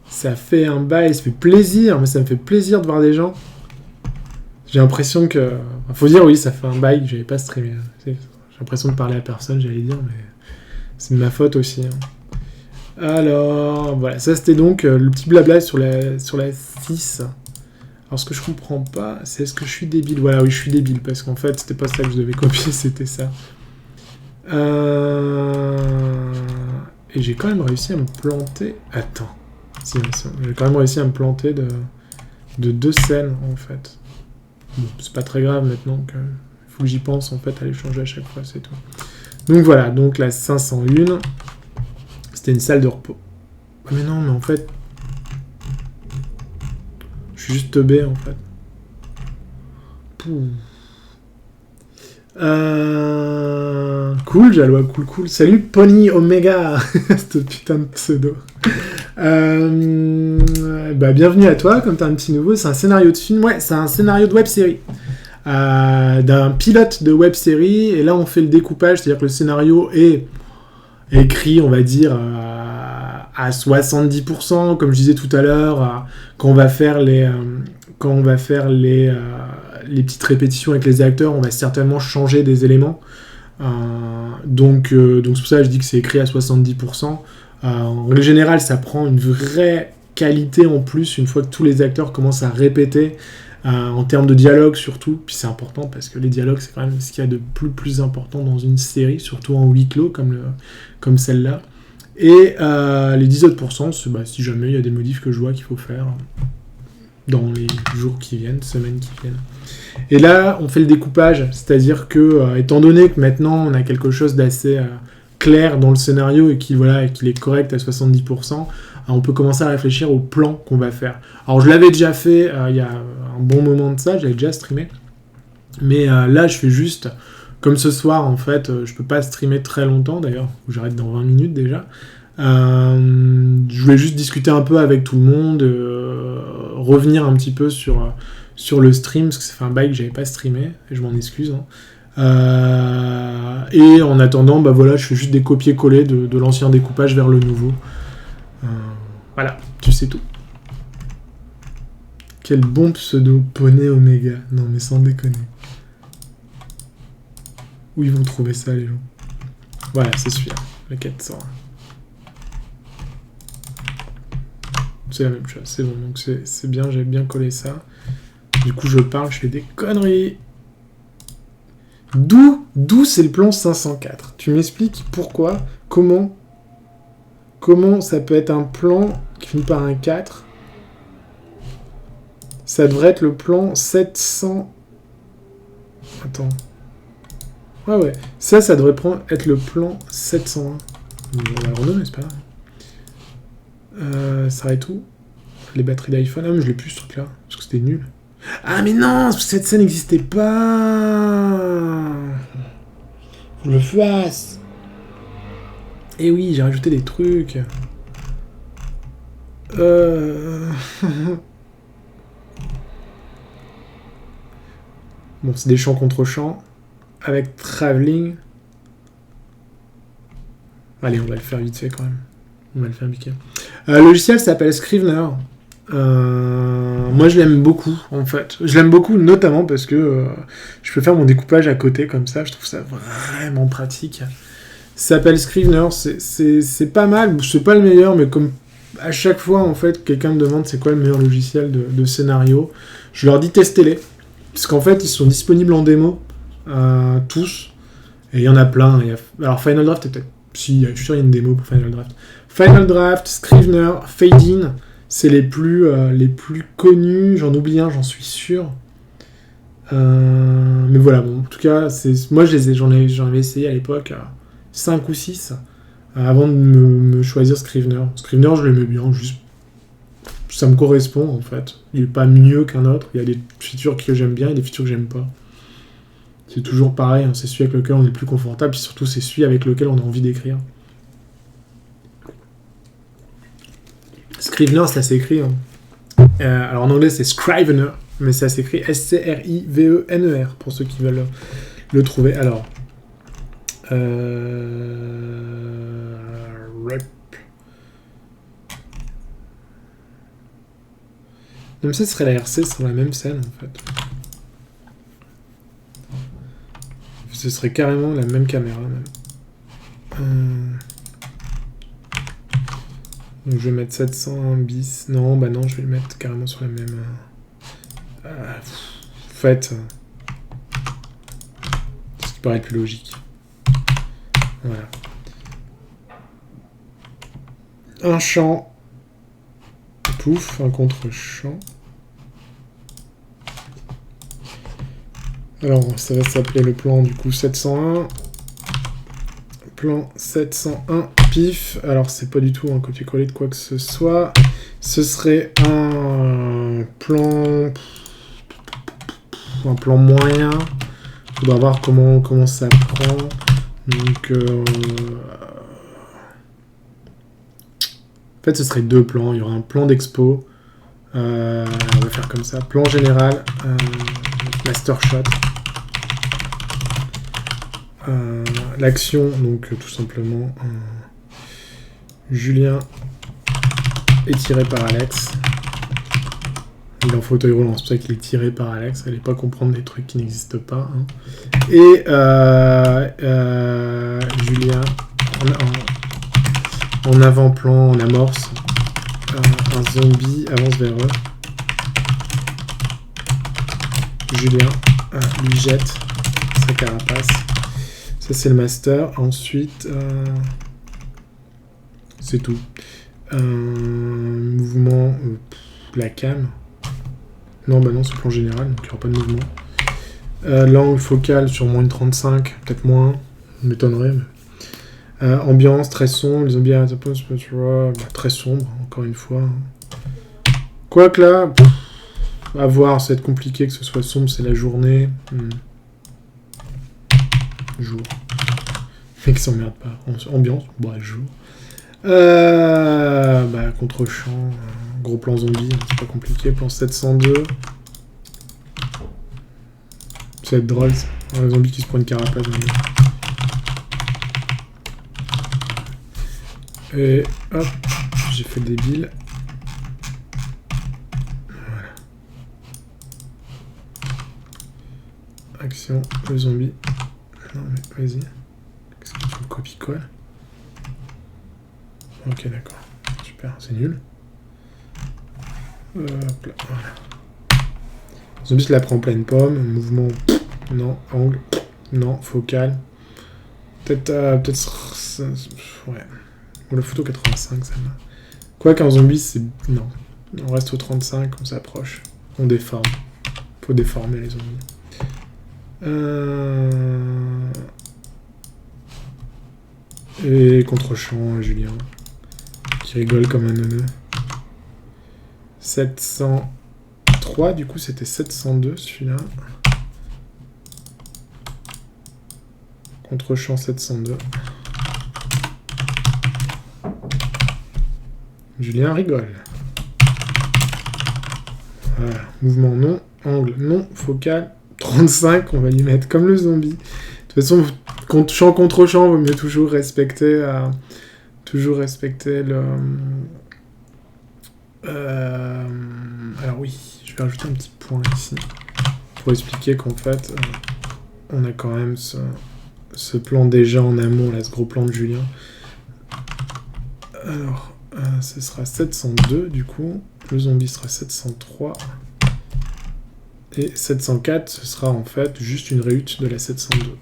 Ça fait plaisir, mais ça me fait plaisir de voir des gens. J'ai l'impression que... Faut dire, oui, ça fait un bail que j'avais pas streamé. J'ai l'impression de parler à personne, j'allais dire, mais c'est de ma faute aussi. Alors, voilà, ça c'était donc le petit blabla sur la 6. Alors, ce que je comprends pas, c'est est-ce que je suis débile? Voilà, oui, je suis débile, parce qu'en fait, c'était pas ça que je devais copier, c'était ça. Et j'ai quand même réussi à me planter... Attends. Si, j'ai quand même réussi à me planter de 2 scènes, en fait. Bon, c'est pas très grave maintenant, il faut que j'y pense, en fait, à les changer à chaque fois, c'est tout. Donc voilà, donc la 501, c'était une salle de repos. Mais non, mais en fait... Je suis juste teubé, en fait. Cool, Jalois, cool. Salut, Pony Omega. Ce putain de pseudo. Bienvenue à toi, comme t'as un petit nouveau. C'est un scénario de film. Ouais, c'est un scénario de web-série. D'un pilote de web-série. Et là, on fait le découpage. C'est-à-dire que le scénario est écrit, on va dire, à 70%. Comme je disais tout à l'heure, quand on va faire les petites répétitions avec les acteurs, on va certainement changer des éléments. Donc c'est pour ça que je dis que c'est écrit à 70%. En règle générale, ça prend une vraie qualité en plus une fois que tous les acteurs commencent à répéter, en termes de dialogue surtout. Puis c'est important parce que les dialogues, c'est quand même ce qu'il y a de plus important dans une série, surtout en huis clos comme celle-là. Et les 10 autres pourcents, c'est si jamais il y a des modifs que je vois qu'il faut faire dans les jours qui viennent, semaines qui viennent. Et là, on fait le découpage, c'est-à-dire que, étant donné que maintenant on a quelque chose d'assez clair dans le scénario et qu'il est correct à 70%, on peut commencer à réfléchir au plan qu'on va faire. Alors je l'avais déjà fait il y a un bon moment de ça, j'avais déjà streamé, mais là je fais juste, comme ce soir en fait, je peux pas streamer très longtemps d'ailleurs, j'arrête dans 20 minutes déjà. Je voulais juste discuter un peu avec tout le monde, revenir un petit peu sur le stream, parce que ça fait un bail que j'avais pas streamé, et je m'en excuse. Et en attendant, je fais juste des copier-coller de l'ancien découpage vers le nouveau. Voilà, tu sais tout. Quel bon pseudo, Poney Omega. Non mais sans déconner. Où ils vont trouver ça les gens? Voilà, c'est celui-là, le 400. C'est la même chose, c'est bon, donc c'est bien, j'ai bien collé ça. Du coup, je parle, je fais des conneries. D'où c'est le plan 504? Tu m'expliques pourquoi, comment ça peut être un plan qui finit par un 4? Ça devrait être le plan 700... Attends. Ouais. Ça devrait être le plan 701. On va le renommer, c'est pas grave. Ça arrête tout. Les batteries d'iPhone. Ah, mais je l'ai plus ce truc-là. Parce que c'était nul. Ah, mais non, cette scène n'existait pas. Faut que je le fasse. Eh oui, j'ai rajouté des trucs. Bon, c'est des champs contre champs. Avec travelling. Allez, on va le faire vite fait quand même. On va le faire piquer. Le logiciel s'appelle Scrivener. Moi je l'aime beaucoup en fait. Je l'aime beaucoup notamment parce que je peux faire mon découpage à côté comme ça. Je trouve ça vraiment pratique. Ça s'appelle Scrivener. C'est pas mal. C'est pas le meilleur, mais comme à chaque fois en fait quelqu'un me demande c'est quoi le meilleur logiciel de scénario, je leur dis testez-les. Parce qu'en fait ils sont disponibles en démo. Tous. Et il y en a plein. Alors Final Draft peut-être. Si, je suis sûr qu'il y a une démo pour Final Draft. Final Draft, Scrivener, Fade-In, c'est les plus connus. J'en oublie un, j'en suis sûr. Mais voilà, bon, en tout cas, moi j'en avais essayé à l'époque 5 ou 6 avant de me choisir Scrivener. Scrivener, je l'aimais bien, juste ça me correspond en fait. Il est pas mieux qu'un autre. Il y a des features que j'aime bien et des features que j'aime pas. C'est toujours pareil, hein. C'est celui avec lequel on est le plus confortable, et surtout c'est celui avec lequel on a envie d'écrire. Scrivener, ça s'écrit. Alors en anglais c'est Scrivener, mais ça s'écrit S-C-R-I-V-E-N-E-R pour ceux qui veulent le trouver. Alors, Rep. Même ça serait la RC sur la même scène en fait. Ce serait carrément la même caméra même. Donc je vais mettre 701 bis. Non, bah non, je vais le mettre carrément sur la même. En fait, ce qui paraît le plus logique. Voilà. Un champ. Pouf, un contre-champ. Alors, ça va s'appeler le plan du coup 701. Plan 701, pif. Alors, c'est pas du tout un copier-coller de quoi que ce soit. Ce serait un plan moyen. Il faudra voir comment ça prend. Donc, en fait, ce serait deux plans. Il y aura un plan d'expo. On va faire comme ça. Plan général. Master shot. L'action, donc tout simplement Julien est tiré par Alex. Il est en fauteuil roulant, c'est pour ça qu'il est tiré par Alex. Allez pas comprendre des trucs qui n'existent pas. Hein. Et Julien en avant-plan, en amorce, un zombie avance vers eux. Julien lui jette sa carapace. Ça, c'est le master. Ensuite, c'est tout. Mouvement, la cam. Non, bah non, c'est le plan général, donc il n'y aura pas de mouvement. L'angle focal sur moins de 35, peut-être moins. M'étonnerait. Mais... ambiance, très sombre. Les zombies à la pause, tu vois, très sombre, encore une fois. Quoique là, à voir, ça va être compliqué que ce soit sombre, c'est la journée. Jour. Mec s'emmerde pas. Ambiance, bah jour. Contre-champ, gros plan zombie, c'est pas compliqué. Plan 702. Ça va être drôle, ça. Un zombie qui se prend une carapace. Et hop, j'ai fait le débile. Voilà. Action, le zombie. Non mais vas-y. Qu'est-ce que tu me copies-colles? Ok, d'accord. Super, c'est nul. Hop là, voilà. Zombie se la prend en pleine pomme. Mouvement, non. Angle, non. Focal. Peut-être... ouais. Ou la photo 85, celle-là. Quoi qu'un zombie, c'est... Non. On reste au 35, on s'approche. On déforme. Faut déformer les zombies. Et contre-champ, Julien. Qui rigole comme un neuneu. 703, du coup, c'était 702, celui-là. Contre-champ 702. Julien rigole. Voilà. Mouvement non. Angle non. Focal 35. On va y mettre comme le zombie. De toute façon, champ contre champ, il vaut mieux toujours respecter le... Alors oui, je vais rajouter un petit point ici. Pour expliquer qu'en fait, on a quand même ce plan déjà en amont, là, ce gros plan de Julien. Alors... ce sera 702 du coup, le zombie sera 703 et 704 ce sera en fait juste une réhute de la 702.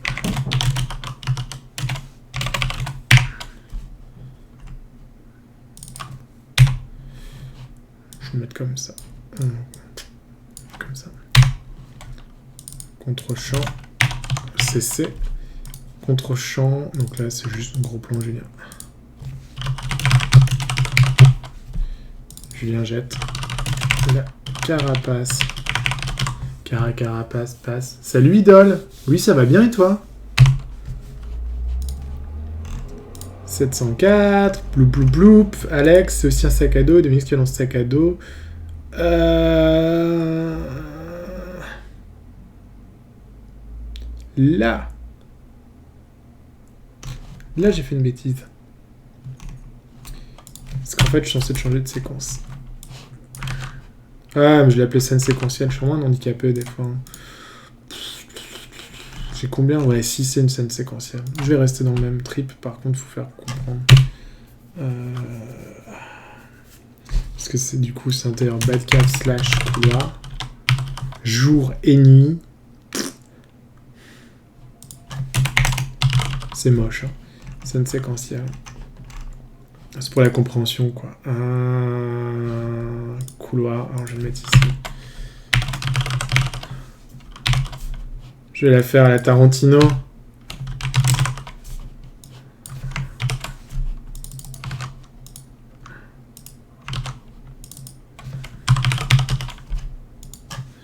Je vais le mettre comme ça. Comme ça. Contre-champ, CC. Contre-champ, donc là c'est juste un gros plan Julien. Julien jette la carapace. Carapace passe. Salut idole. Oui, ça va bien et toi? 704. Bloup bloup bloup. Alex, c'est aussi un sac à dos. Dominique qui a dans ce sac à dos. Là. Là, j'ai fait une bêtise. Parce qu'en fait, je suis censé changer de séquence. Ah, mais je l'ai appelé scène séquentielle. Je suis moins handicapé des fois. J'ai combien? Ouais, si c'est une scène séquentielle. Je vais rester dans le même trip. Par contre, il faut faire comprendre. Parce que c'est du coup, c'est intérieur Batcave / couloir. Jour et nuit. C'est moche. Hein. Scène séquentielle. C'est pour la compréhension, quoi. Un couloir. Alors, je vais le mettre ici. Je vais la faire à la Tarantino.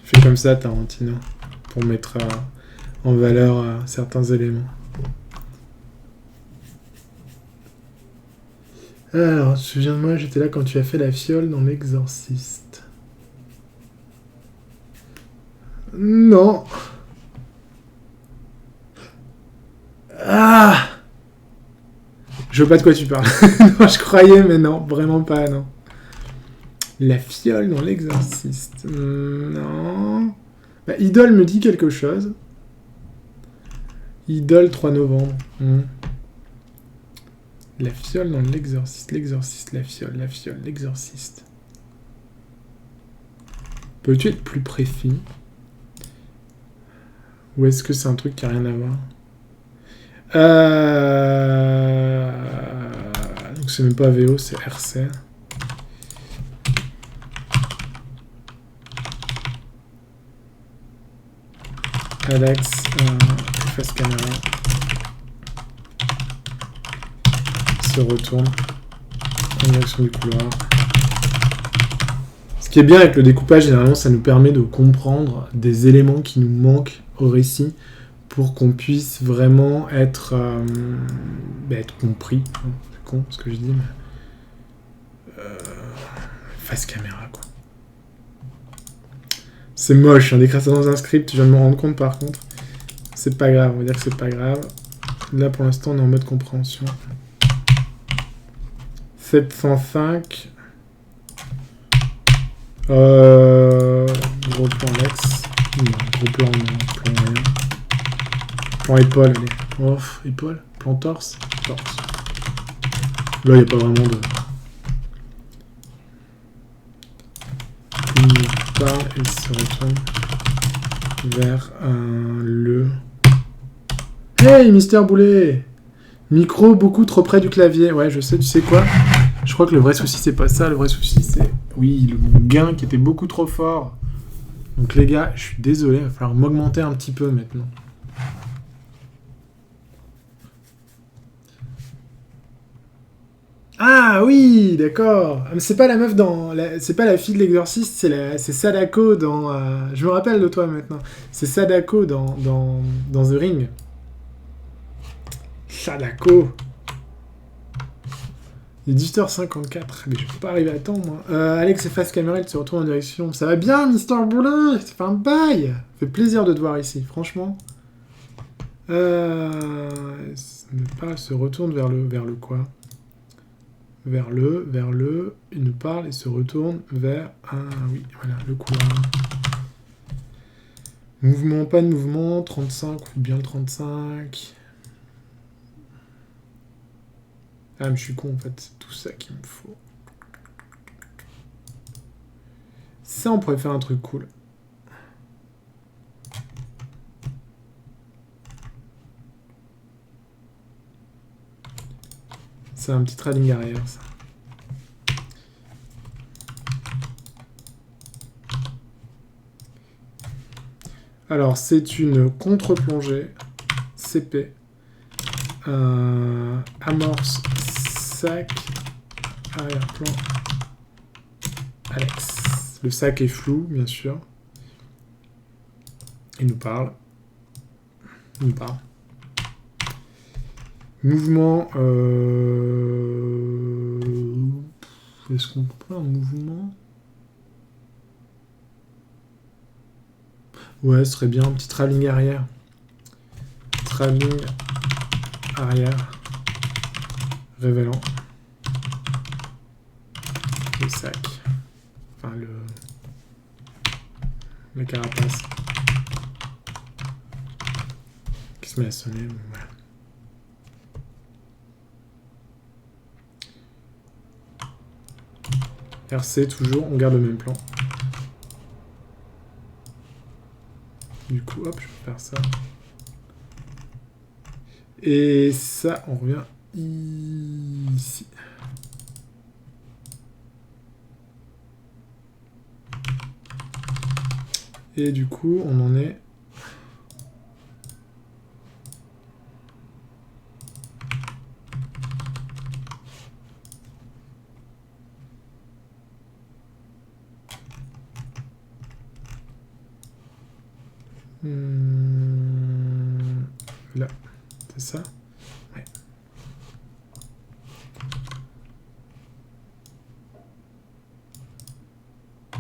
Fais comme ça, Tarantino. Pour mettre en valeur certains éléments. Alors, souviens-moi, j'étais là quand tu as fait la fiole dans l'Exorciste. Non. Ah. Je vois pas de quoi tu parles. Non, je croyais, mais non, vraiment pas, non. La fiole dans l'Exorciste. Non. Bah, Idole me dit quelque chose. Idole 3 novembre. La fiole dans l'exorciste, la fiole, l'exorciste. Peux-tu être plus précis? Ou est-ce que c'est un truc qui n'a rien à voir? Donc c'est même pas VO, c'est RC. Alex, face caméra. Se retourne en direction du couloir. Ce qui est bien avec le découpage, généralement, ça nous permet de comprendre des éléments qui nous manquent au récit pour qu'on puisse vraiment être compris. C'est con ce que je dis, mais face caméra, quoi. C'est moche, hein, d'écrire ça dans un script, je viens de me rendre compte par contre. C'est pas grave, on va dire que c'est pas grave. Là, pour l'instant, on est en mode compréhension. 705. Gros plan Alex. Non, gros plan, non, plan rien. Plan épaule, allez. Oh, épaule. Plan torse. Torse. Là, il n'y a pas vraiment de... Il parle et se retourne vers le... Hey, Mister Boulet! Micro beaucoup trop près du clavier. Ouais, je sais, tu sais quoi? Je crois que le vrai souci, c'est pas ça. Le vrai souci, c'est... Oui, mon gain qui était beaucoup trop fort. Donc les gars, je suis désolé. Il va falloir m'augmenter un petit peu maintenant. Ah oui, d'accord. Mais c'est pas la meuf dans... C'est pas la fille de l'exorciste, c'est Sadako dans... Je me rappelle de toi maintenant. C'est Sadako dans The Ring. Sadako. Il est 18h54. Mais je peux pas arriver à temps, moi. Alex et face caméra, il se retrouve en direction. Ça va bien, Mister Boulin? Ça fait un bail. Ça fait plaisir de te voir ici, franchement. Il se retourne vers le quoi? Vers le, il nous parle et se retourne vers... Ah oui, voilà, le couloir. Mouvement, pas de mouvement, 35, ou bien le 35. Ah, mais je suis con, en fait, c'est tout ça qu'il me faut. Ça, on pourrait faire un truc cool. C'est un petit trading arrière, ça. Alors, c'est une contre-plongée CP. Amorce, sac, arrière-plan. Alex. Le sac est flou, bien sûr. Il nous parle. Mouvement. Est-ce qu'on peut un mouvement? Ouais, ce serait bien un petit travelling arrière. Travelling arrière. révélant le sac. Enfin, la carapace. Qui se met à sonner, voilà. RC toujours, on garde le même plan. Du coup, hop, je peux faire ça. Et ça, on revient ici. Et du coup, on en est... Là, c'est ça? Ouais.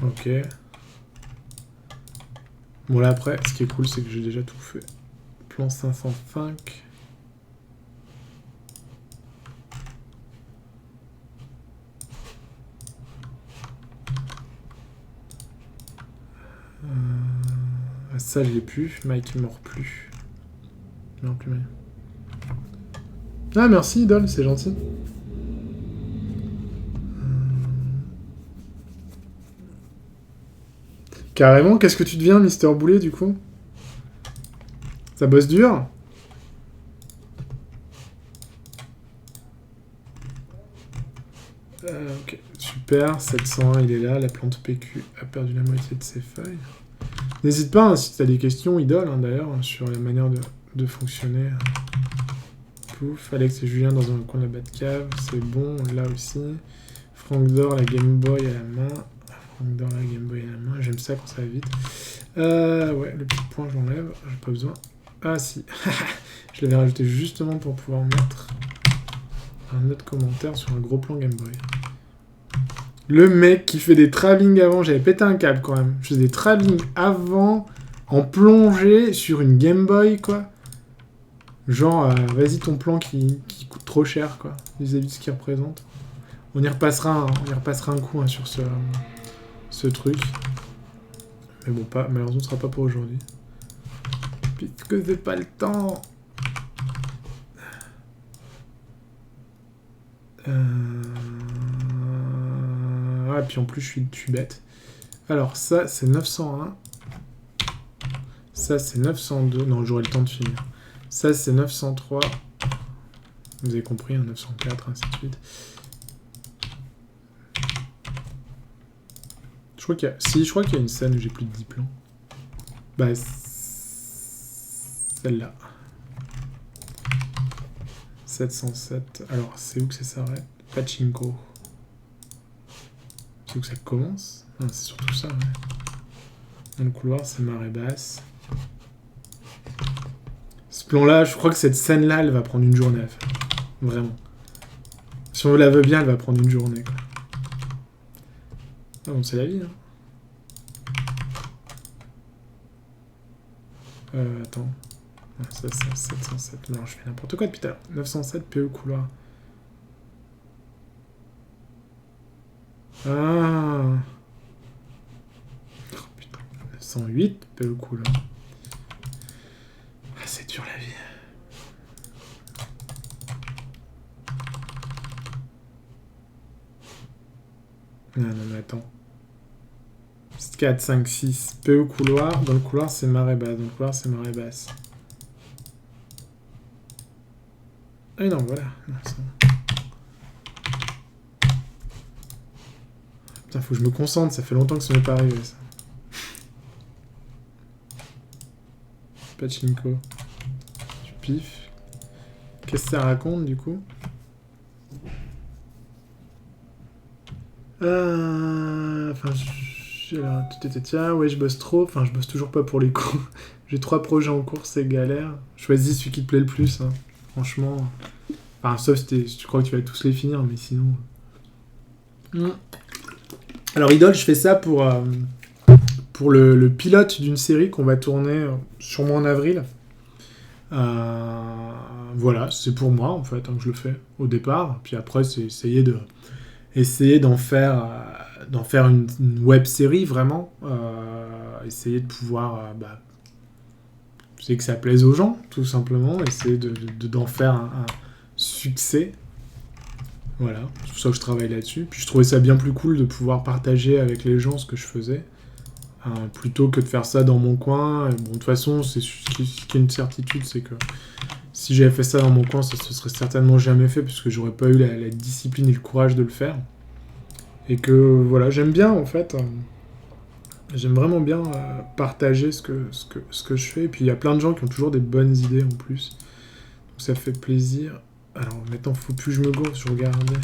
Ok. Bon là après, ce qui est cool, c'est que j'ai déjà tout fait. Plan 505. Ça, je l'ai plus. Mike, il mord plus. Non, plus mal. Ah, merci, Idol, c'est gentil. Carrément, qu'est-ce que tu deviens, Mister Boulet, du coup? Ça bosse dur? Ok, super, 701, il est là, la plante PQ a perdu la moitié de ses feuilles. N'hésite pas, hein, si tu as des questions, Idol, hein, d'ailleurs, sur la manière de fonctionner. Pouf, Alex et Julien dans un coin de la Batcave, c'est bon, là aussi. Franck Dor, la Game Boy à la main. Franck Dor, la Game Boy à la main, j'aime ça quand ça va vite. Ouais, le petit point, j'enlève, j'ai pas besoin. Ah si, je l'avais rajouté justement pour pouvoir mettre un autre commentaire sur un gros plan Game Boy. Le mec qui fait des travelling avant, j'avais pété un câble quand même. Je faisais des travelling avant, en plongée sur une Game Boy, quoi. Genre, vas-y ton plan qui coûte trop cher, quoi, vis-à-vis de ce qu'il représente. On y repassera un coup hein, sur ce truc. Mais bon, malheureusement, ce sera pas pour aujourd'hui. Puisque c'est pas le temps. Ah, puis en plus, je suis bête. Alors, ça, c'est 901. Ça, c'est 902. Non, j'aurai le temps de finir. Ça, c'est 903. Vous avez compris, hein, 904, ainsi de suite. Je crois qu'il y a... Si, je crois qu'il y a une scène où j'ai plus de 10 plans. Bah, celle-là. 707. Alors, c'est où que ça s'arrête? Pachinko. C'est où que ça commence? Ah, c'est surtout ça, ouais. Dans le couloir, c'est marée basse. Ce plan-là, je crois que cette scène-là, elle va prendre une journée à faire. Vraiment. Si on la veut bien, elle va prendre une journée, quoi. Ah bon, c'est la vie, hein. Attends. Ah, ça, c'est 707. Non, je fais n'importe quoi depuis tout à l'heure. 907 PE couloir. Ah. Oh putain. 908 PE couloir. Ah, c'est dur la vie. Non, mais attends. 4, 5, 6. PE couloir. Dans le couloir, c'est marée basse. Dans le couloir, c'est marée basse. Ah non, voilà. Non, putain, faut que je me concentre. Ça fait longtemps que ça m'est pas arrivé, ça. Pachinko. Tu pif. Qu'est-ce que ça raconte, du coup? Enfin, alors, tiens, ouais, je bosse trop. Enfin, je bosse toujours pas pour les coups. J'ai 3 projets en cours, c'est galère. Choisis celui qui te plaît le plus, hein. Franchement. Enfin, sauf si tu crois que tu vas tous les finir, mais sinon... Alors, Idol, je fais ça pour le pilote d'une série qu'on va tourner sûrement en avril. voilà, c'est pour moi, en fait, hein, que je le fais au départ. Puis après, c'est essayer d'en faire une web série, vraiment. Essayer de pouvoir... c'est que ça plaise aux gens, tout simplement. Essayer d'en faire un succès. Voilà, c'est pour ça que je travaille là-dessus. Puis je trouvais ça bien plus cool de pouvoir partager avec les gens ce que je faisais, plutôt que de faire ça dans mon coin. Et bon, de toute façon, ce qui est une certitude, c'est que si j'avais fait ça dans mon coin, ça se serait certainement jamais fait, parce que j'aurais pas eu la discipline et le courage de le faire. Et que, voilà, j'aime bien, en fait. J'aime vraiment bien partager ce que je fais. Et puis, il y a plein de gens qui ont toujours des bonnes idées, en plus. Donc, ça fait plaisir. Alors, maintenant, faut plus que je me gourre, je regardais.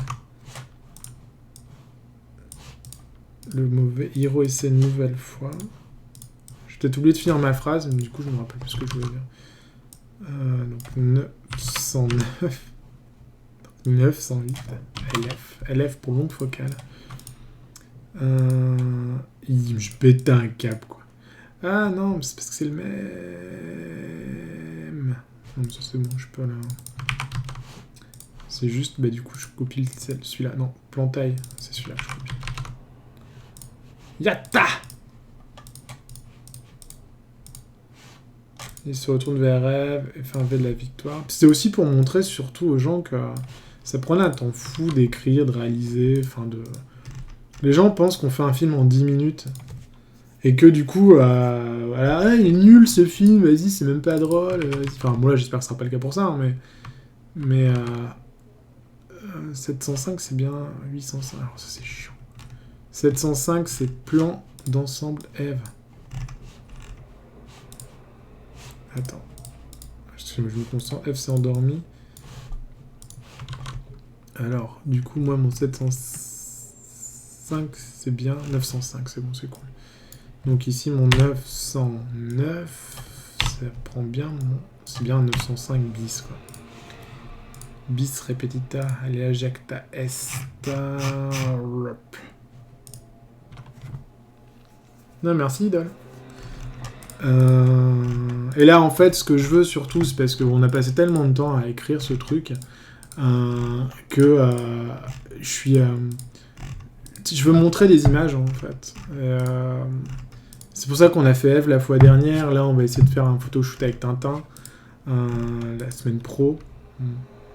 Le mauvais Hiro essaie une nouvelle fois. J'ai peut-être oublié de finir ma phrase, mais du coup, je me rappelle plus ce que je voulais dire. Donc, 909. 908. LF pour longue focale. Je pète un cap, quoi. Ah non, mais c'est parce que c'est le même. Non, ça c'est bon, je peux là. C'est juste, du coup, je copie celui-là. Non, Plantail, c'est celui-là que je copie. Yatta! Il se retourne vers Eve et fait un V de la victoire. C'est aussi pour montrer surtout aux gens que ça prenait un temps fou d'écrire, de réaliser, Les gens pensent qu'on fait un film en 10 minutes. Et que du coup, voilà, il est nul ce film, vas-y, c'est même pas drôle. Enfin, moi là, j'espère que ce sera pas le cas pour ça, hein, mais 705, c'est bien 805. Alors ça, c'est chiant. 705, c'est plan d'ensemble Eve. Attends. Je me concentre. Eve s'est endormi. Alors, du coup, moi, mon 705, c'est bien. 905, c'est bon, c'est cool. Donc ici, mon 909, ça prend bien mon... C'est bien un 905 bis, quoi. Bis repetita, alea jacta esta... Non, merci, idole. Et là, en fait, ce que je veux surtout, c'est parce qu'on a passé tellement de temps à écrire ce truc que je veux montrer des images, en fait. C'est pour ça qu'on a fait Eve la fois dernière. Là, on va essayer de faire un photoshoot avec Tintin la semaine pro.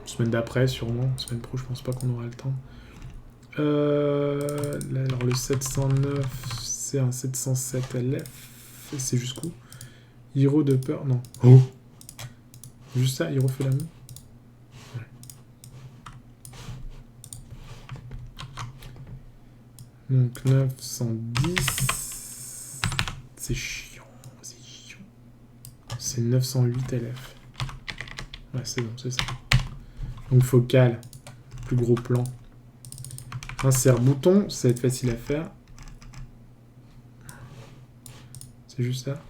Semaine d'après, sûrement. Semaine pro, je pense pas qu'on aura le temps. Alors, le 709, c'est un 707 LF. C'est jusqu'où? Hiro de peur, non. Oh. Juste ça, Hiro fait l'amour. Ouais. Donc 910. C'est chiant, c'est chiant. C'est 908 LF. Ouais, c'est bon, c'est ça. Donc focal, plus gros plan. Insert bouton, ça va être facile à faire. C'est juste ça.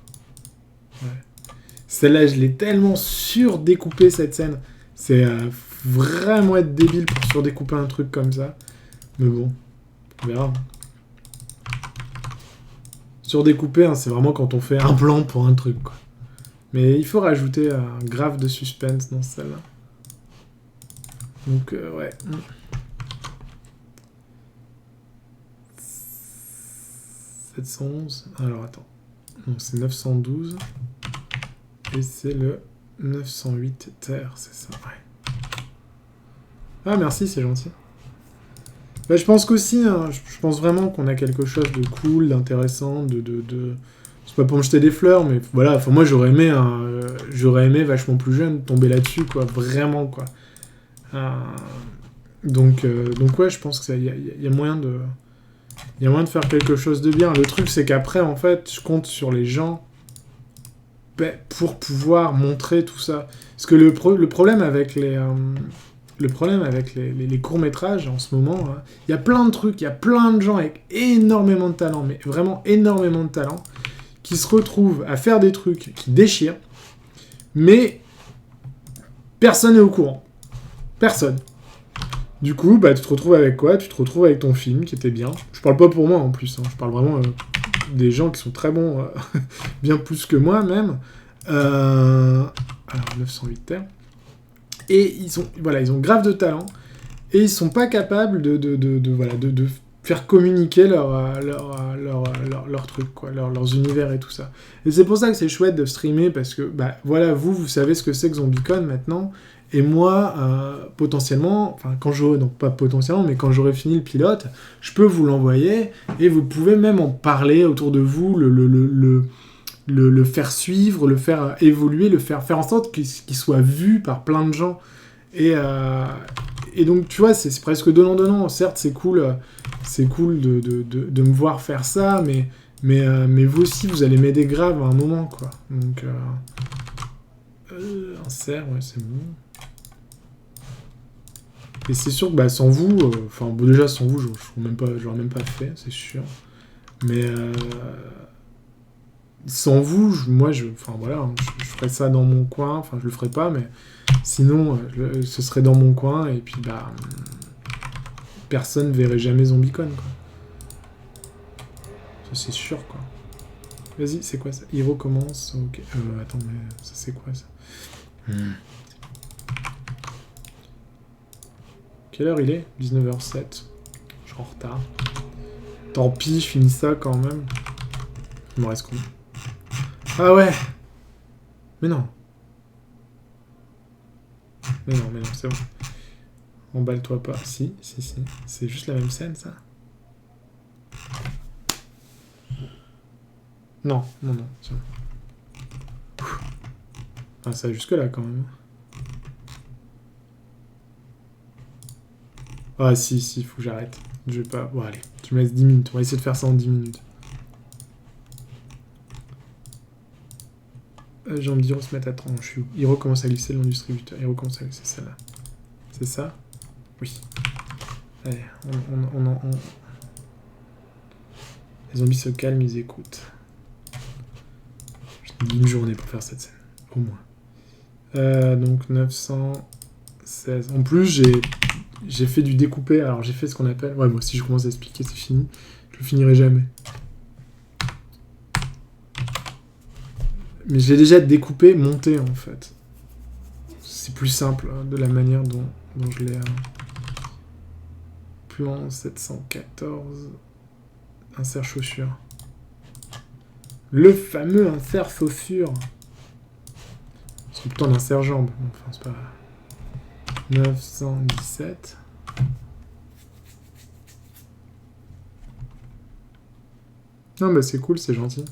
Ouais. Celle-là, je l'ai tellement surdécoupé, cette scène. C'est vraiment être débile pour surdécouper un truc comme ça. Mais bon, on verra. Surdécouper, hein, c'est vraiment quand on fait un plan pour un truc, quoi. Mais il faut rajouter un grave de suspense dans celle-là. Donc, ouais. 711. Alors, attends. Donc c'est 912 et c'est le 908 terre, c'est ça, ouais. Ah merci, c'est gentil. Je pense qu'aussi, hein, je pense vraiment qu'on a quelque chose de cool, d'intéressant, c'est pas pour me jeter des fleurs, mais voilà, moi j'aurais aimé vachement plus jeune tomber là-dessus, quoi, vraiment, quoi. Donc ouais, je pense qu'il y a moyen de... Il y a moyen de faire quelque chose de bien. Le truc, c'est qu'après, en fait, je compte sur les gens pour pouvoir montrer tout ça. Parce que le problème avec les courts-métrages, en ce moment, hein, il y a plein de trucs, il y a plein de gens avec énormément de talent, mais vraiment énormément de talent, qui se retrouvent à faire des trucs qui déchirent, mais personne n'est au courant. Personne. Du coup, tu te retrouves avec quoi? Tu te retrouves avec ton film qui était bien. Je parle pas pour moi en plus, hein. Je parle vraiment des gens qui sont très bons, bien plus que moi même. Alors, 908 terres. Et ils ont grave de talent, et ils sont pas capables de faire communiquer leur truc, quoi, leurs univers et tout ça. Et c'est pour ça que c'est chouette de streamer, parce que, voilà, vous savez ce que c'est que ZombieCon maintenant, et moi, potentiellement, enfin, donc pas potentiellement, mais quand j'aurai fini le pilote, je peux vous l'envoyer, et vous pouvez même en parler autour de vous, le faire suivre, le faire évoluer, le faire en sorte qu'il soit vu par plein de gens. Et donc, tu vois, c'est presque donnant-donnant. Certes, c'est cool de me voir faire ça, mais vous aussi, vous allez m'aider grave à un moment, quoi. Donc, un cerf, ouais, c'est bon. Et c'est sûr que sans vous, déjà sans vous, je l'aurais même pas fait, c'est sûr. Mais sans vous, je ferais ça dans mon coin. Enfin, je le ferais pas, mais sinon, ce serait dans mon coin, et puis personne verrait jamais ZombieCon, quoi. Ça, c'est sûr, quoi. Vas-y, c'est quoi ça? Hiro commence, ok. Attends, mais ça, c'est quoi ça? Quelle heure il est? 19h07. Je suis en retard. Tant pis, je finis ça quand même. Il me reste combien? Ah ouais! Mais non, c'est bon. Emballe-toi pas. Si. C'est juste la même scène, ça? Non. Tiens. Ah, ça va jusque-là, quand même. Ah, si, faut que j'arrête. Je vais pas... Bon, allez, tu me laisses 10 minutes. On va essayer de faire ça en 10 minutes. J'ai envie d'Hiro se mettre à tranche. Hiro commence à glisser le nom du distributeur. Hiro commence à glisser celle-là. C'est ça? Oui. Allez, Les zombies se calment, ils écoutent. J'ai mis une journée pour faire cette scène. Au moins. Donc 916. En plus, j'ai fait du découpé. Alors j'ai fait ce qu'on appelle... Ouais, moi si je commence à expliquer, c'est fini. Je le finirai jamais. Mais j'ai déjà découpé, monté en fait. C'est plus simple de la manière dont je l'ai... Plan 714. Insert chaussure. Le fameux insert chaussure. C'est plutôt un insert jambe. Enfin, c'est pas... 917. Non, bah c'est cool, c'est gentil.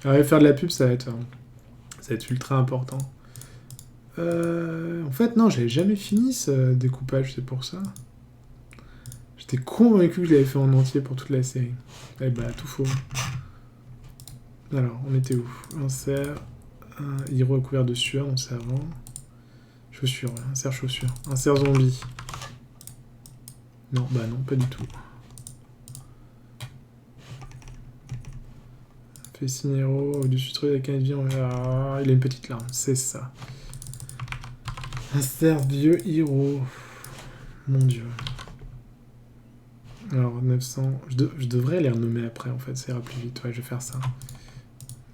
Alors, faire de la pub, ça va être ultra important. En fait, non, j'avais jamais fini ce découpage, c'est pour ça. J'étais convaincu que je l'avais fait en entier pour toute la série. Eh bah, tout faux. Alors, on était où? Insert, Hiro recouvert de sueur, on sait avant. Chaussures, ouais, insert chaussures. Insert zombie. Non, bah non, pas du tout. Fait signe Hiro, au-dessus de la canette de vie, il a une petite larme, c'est ça. Insert vieux Hiro. Mon dieu. Alors, 900... Je devrais les renommer après, en fait, ça ira plus vite. Ouais, je vais faire ça.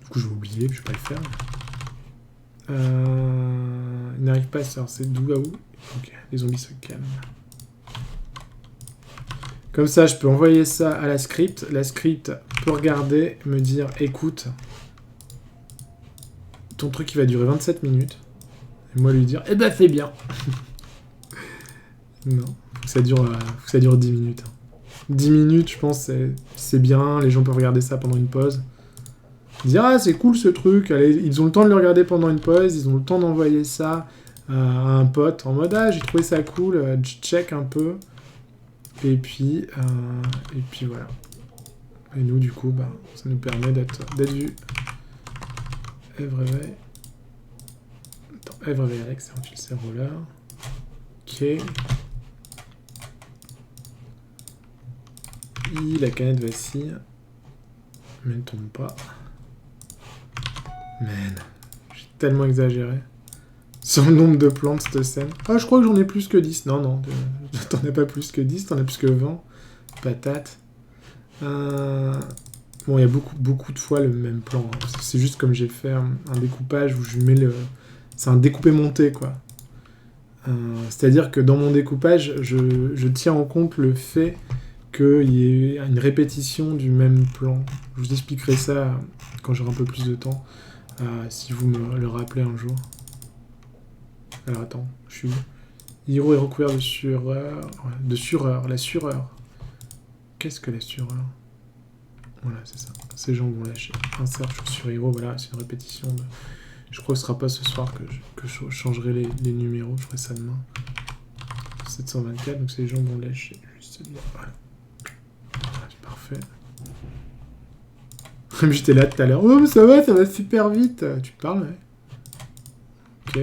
Du coup, je vais oublier, puis je vais pas le faire. Il n'arrive pas à se faire, c'est d'où à où? Ok, les zombies se calment. Comme ça, je peux envoyer ça à la script. La script peut regarder, me dire, écoute, ton truc, il va durer 27 minutes. Et moi, lui dire, eh ben, fais bien. Non, faut que ça dure 10 minutes. 10 minutes, je pense, c'est bien. Les gens peuvent regarder ça pendant une pause. Dire, ah, c'est cool ce truc. Allez, ils ont le temps de le regarder pendant une pause. Ils ont le temps d'envoyer ça à un pote en mode, ah, j'ai trouvé ça cool. Check un peu. Et puis voilà. Et nous, du coup, ça nous permet d'être vus. Eve réveille. Attends, Eve réveille Alex, c'est un fil roller. Ok. La canette vacille. Mais elle ne tombe pas. Man, j'ai tellement exagéré. Sur le nombre de plans de cette scène. Ah, je crois que j'en ai plus que 10. Non, t'en as pas plus que 10, t'en as plus que 20. Patate. Bon, il y a beaucoup de fois le même plan. Hein. C'est juste comme j'ai fait un découpage où je mets le... C'est un découpé monté, quoi. C'est-à-dire que dans mon découpage, je tiens en compte le fait qu'il y ait une répétition du même plan. Je vous expliquerai ça quand j'aurai un peu plus de temps, si vous me le rappelez un jour. Alors attends, je suis où? Hiro est recouvert de sureur. De sureur, la sureur. Qu'est-ce que la sureur? Voilà, c'est ça. Ces gens vont lâcher. Insert chaussure Hiro, voilà, c'est une répétition de... Je crois que ce sera pas ce soir que je changerai les numéros, je ferai ça demain. 724, donc ces gens vont lâcher. Juste celui-là, voilà. Voilà, c'est parfait. Même j'étais là tout à l'heure. Oh, mais ça va super vite. Tu parles, ouais. Ok.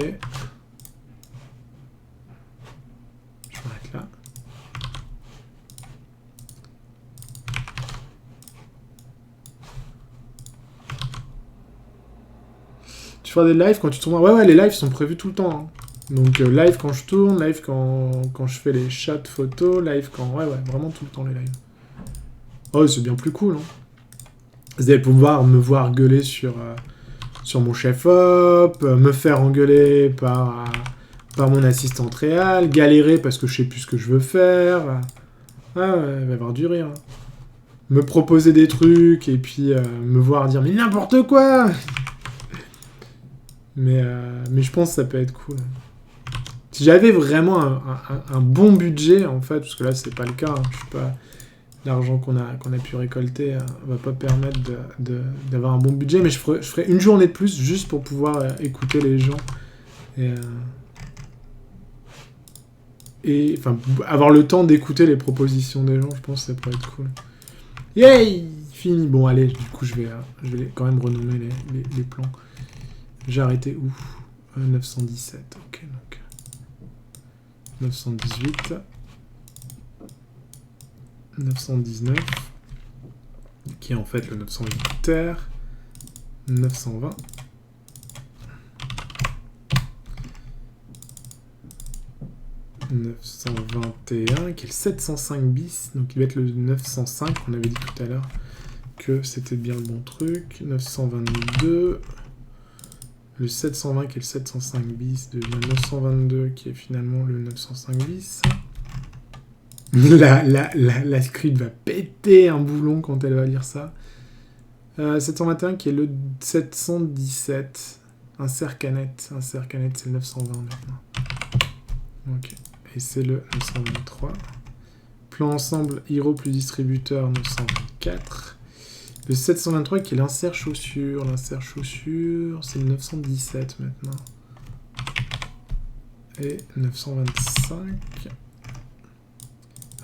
Je m'arrête là. Tu feras des lives quand tu tournes. Ouais, les lives sont prévus tout le temps. Hein. Donc live quand je tourne, live quand je fais les chats photos, live quand... Ouais, vraiment tout le temps les lives. Oh, c'est bien plus cool, hein. Vous allez pouvoir me voir gueuler sur mon chef-op, me faire engueuler par mon assistante réelle, galérer parce que je sais plus ce que je veux faire. Ah ouais, il va y avoir du rire. Hein. Me proposer des trucs et puis me voir dire « Mais n'importe quoi !» mais je pense que ça peut être cool. Si j'avais vraiment un bon budget, en fait, parce que là, c'est pas le cas, hein, je suis pas... L'argent qu'on a pu récolter va pas permettre d'avoir un bon budget, mais je ferai une journée de plus juste pour pouvoir écouter les gens et enfin avoir le temps d'écouter les propositions des gens. Je pense que ça pourrait être cool. Yay, fini. Bon allez, du coup je vais quand même renommer les plans. J'ai arrêté où 917. Ok, donc 918. 919, qui est en fait le 908 terre, 920, 921, qui est le 705 bis, donc il va être le 905, on avait dit tout à l'heure que c'était bien le bon truc, 922, le 720 qui est le 705 bis, devient 922 qui est finalement le 905 bis. La script va péter un boulon quand elle va lire ça. 721 qui est le 717. Insert canette. Insert canette, c'est le 920 maintenant. Ok. Et c'est le 923. Plan ensemble, Hiro plus distributeur, 924. Le 723 qui est l'insert chaussure. L'insert chaussure, c'est le 917 maintenant. Et 925.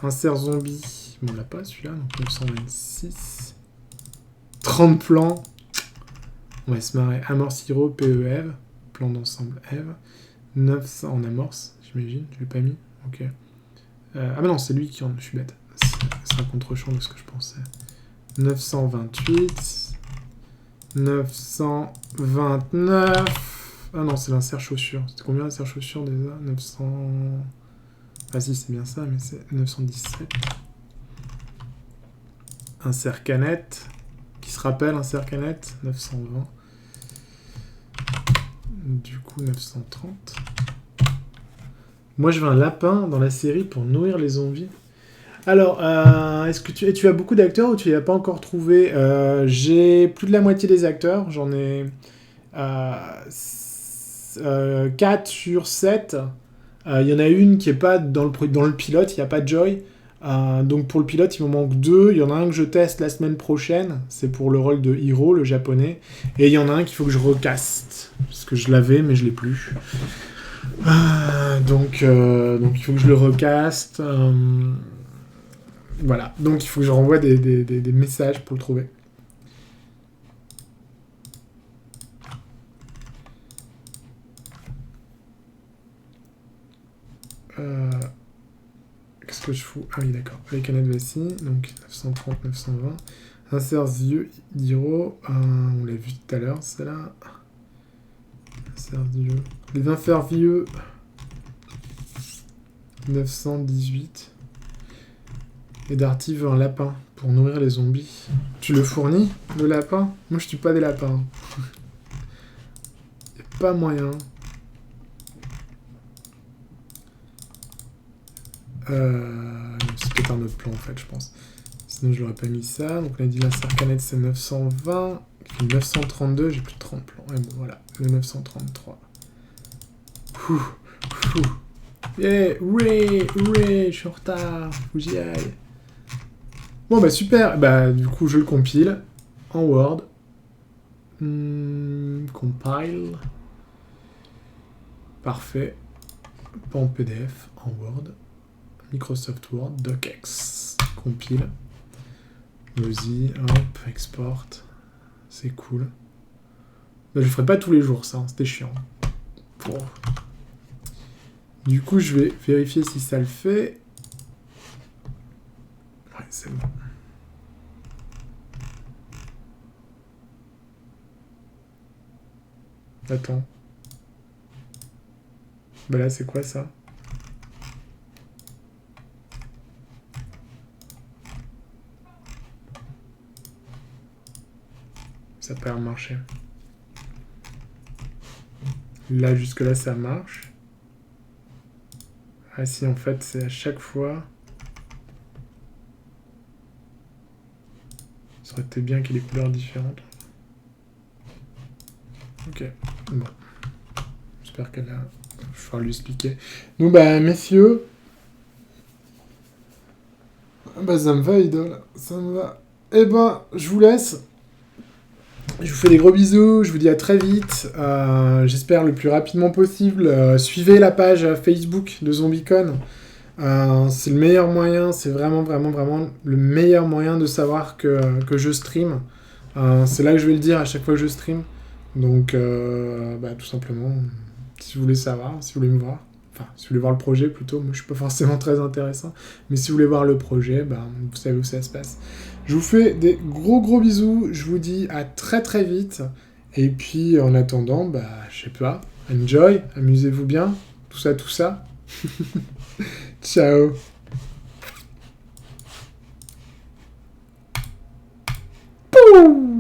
Insert zombie, bon, on l'a pas celui-là, donc 926. 30 plans. On va se marrer. Amorce Hiro, PE Eve. Plan d'ensemble Eve. 900 en amorce, j'imagine. Je l'ai pas mis. Ok. Ah, mais non, c'est lui qui en. Je suis bête. C'est un contre-champ de ce que je pensais. 928. 929. Ah non, c'est l'insert chaussure. C'était combien l'insert chaussure déjà 900. Ah si, c'est bien ça, mais c'est 917. Insert canette. Qui se rappelle, insert canette 920. Du coup, 930. Moi, je veux un lapin dans la série pour nourrir les zombies. Alors, est-ce que tu as beaucoup d'acteurs ou tu les as pas encore trouvés? J'ai plus de la moitié des acteurs. J'en ai 4 sur 7. Il y en a une qui n'est pas dans le pilote, il n'y a pas Joy. Donc pour le pilote, il me manque 2. Il y en a un que je teste la semaine prochaine. C'est pour le rôle de Hiro, le japonais. Et il y en a un qu'il faut que je recaste. Parce que je l'avais, mais je l'ai plus. Donc il faut que je le recaste. Voilà. Donc il faut que je renvoie des messages pour le trouver. Qu'est-ce que je fous? Ah oui, d'accord. Avec un Vassi, donc 930, 920. Insert vieux Hiro. On l'a vu tout à l'heure, celle-là. Insert vieux. Les infers vieux. 918. Et Darty veut un lapin pour nourrir les zombies. Tu le fournis, le lapin? Moi, je tue pas des lapins. Y'a pas moyen. C'est peut-être un autre plan en fait, je pense. Sinon, je l'aurais pas mis ça. Donc, on a dit la Sarcanet, c'est 920. 932, j'ai plus de 30 plans. Ouais, bon, voilà, le 933. Ouh, ouh. Yeah, ouais, je suis en retard. Faut que j'y aille. Bon, bah super. Bah, du coup, je le compile en Word. Compile. Parfait. Pas en PDF, en Word. Microsoft Word, docx. Compile. Lozi, hop, export. C'est cool. Mais je le ferai pas tous les jours, ça, hein, c'était chiant. Bon. Du coup, je vais vérifier si ça le fait. Ouais, c'est bon. Attends. Bah là, c'est quoi ça? Ça peut marcher. Là, jusque-là, ça marche. Ah si, en fait, c'est à chaque fois... Ça aurait été bien qu'il y ait des couleurs différentes. Ok, bon. J'espère qu'elle a... Je vais lui expliquer. Donc, bah, messieurs... Bah, ça me va, idole. Ça me va. Eh ben, je vous laisse. Je vous fais des gros bisous, je vous dis à très vite, j'espère le plus rapidement possible. Suivez la page Facebook de ZombieCon, c'est le meilleur moyen, c'est vraiment le meilleur moyen de savoir que je stream. C'est là que je vais le dire à chaque fois que je stream. Donc, bah, tout simplement, si vous voulez savoir, si vous voulez me voir, enfin, si vous voulez voir le projet plutôt, moi je suis pas forcément très intéressant, mais si vous voulez voir le projet, bah, vous savez où ça se passe. Je vous fais des gros bisous, je vous dis à très vite, et puis en attendant, bah, je sais pas, enjoy, amusez-vous bien, tout ça. Ciao. Pouh.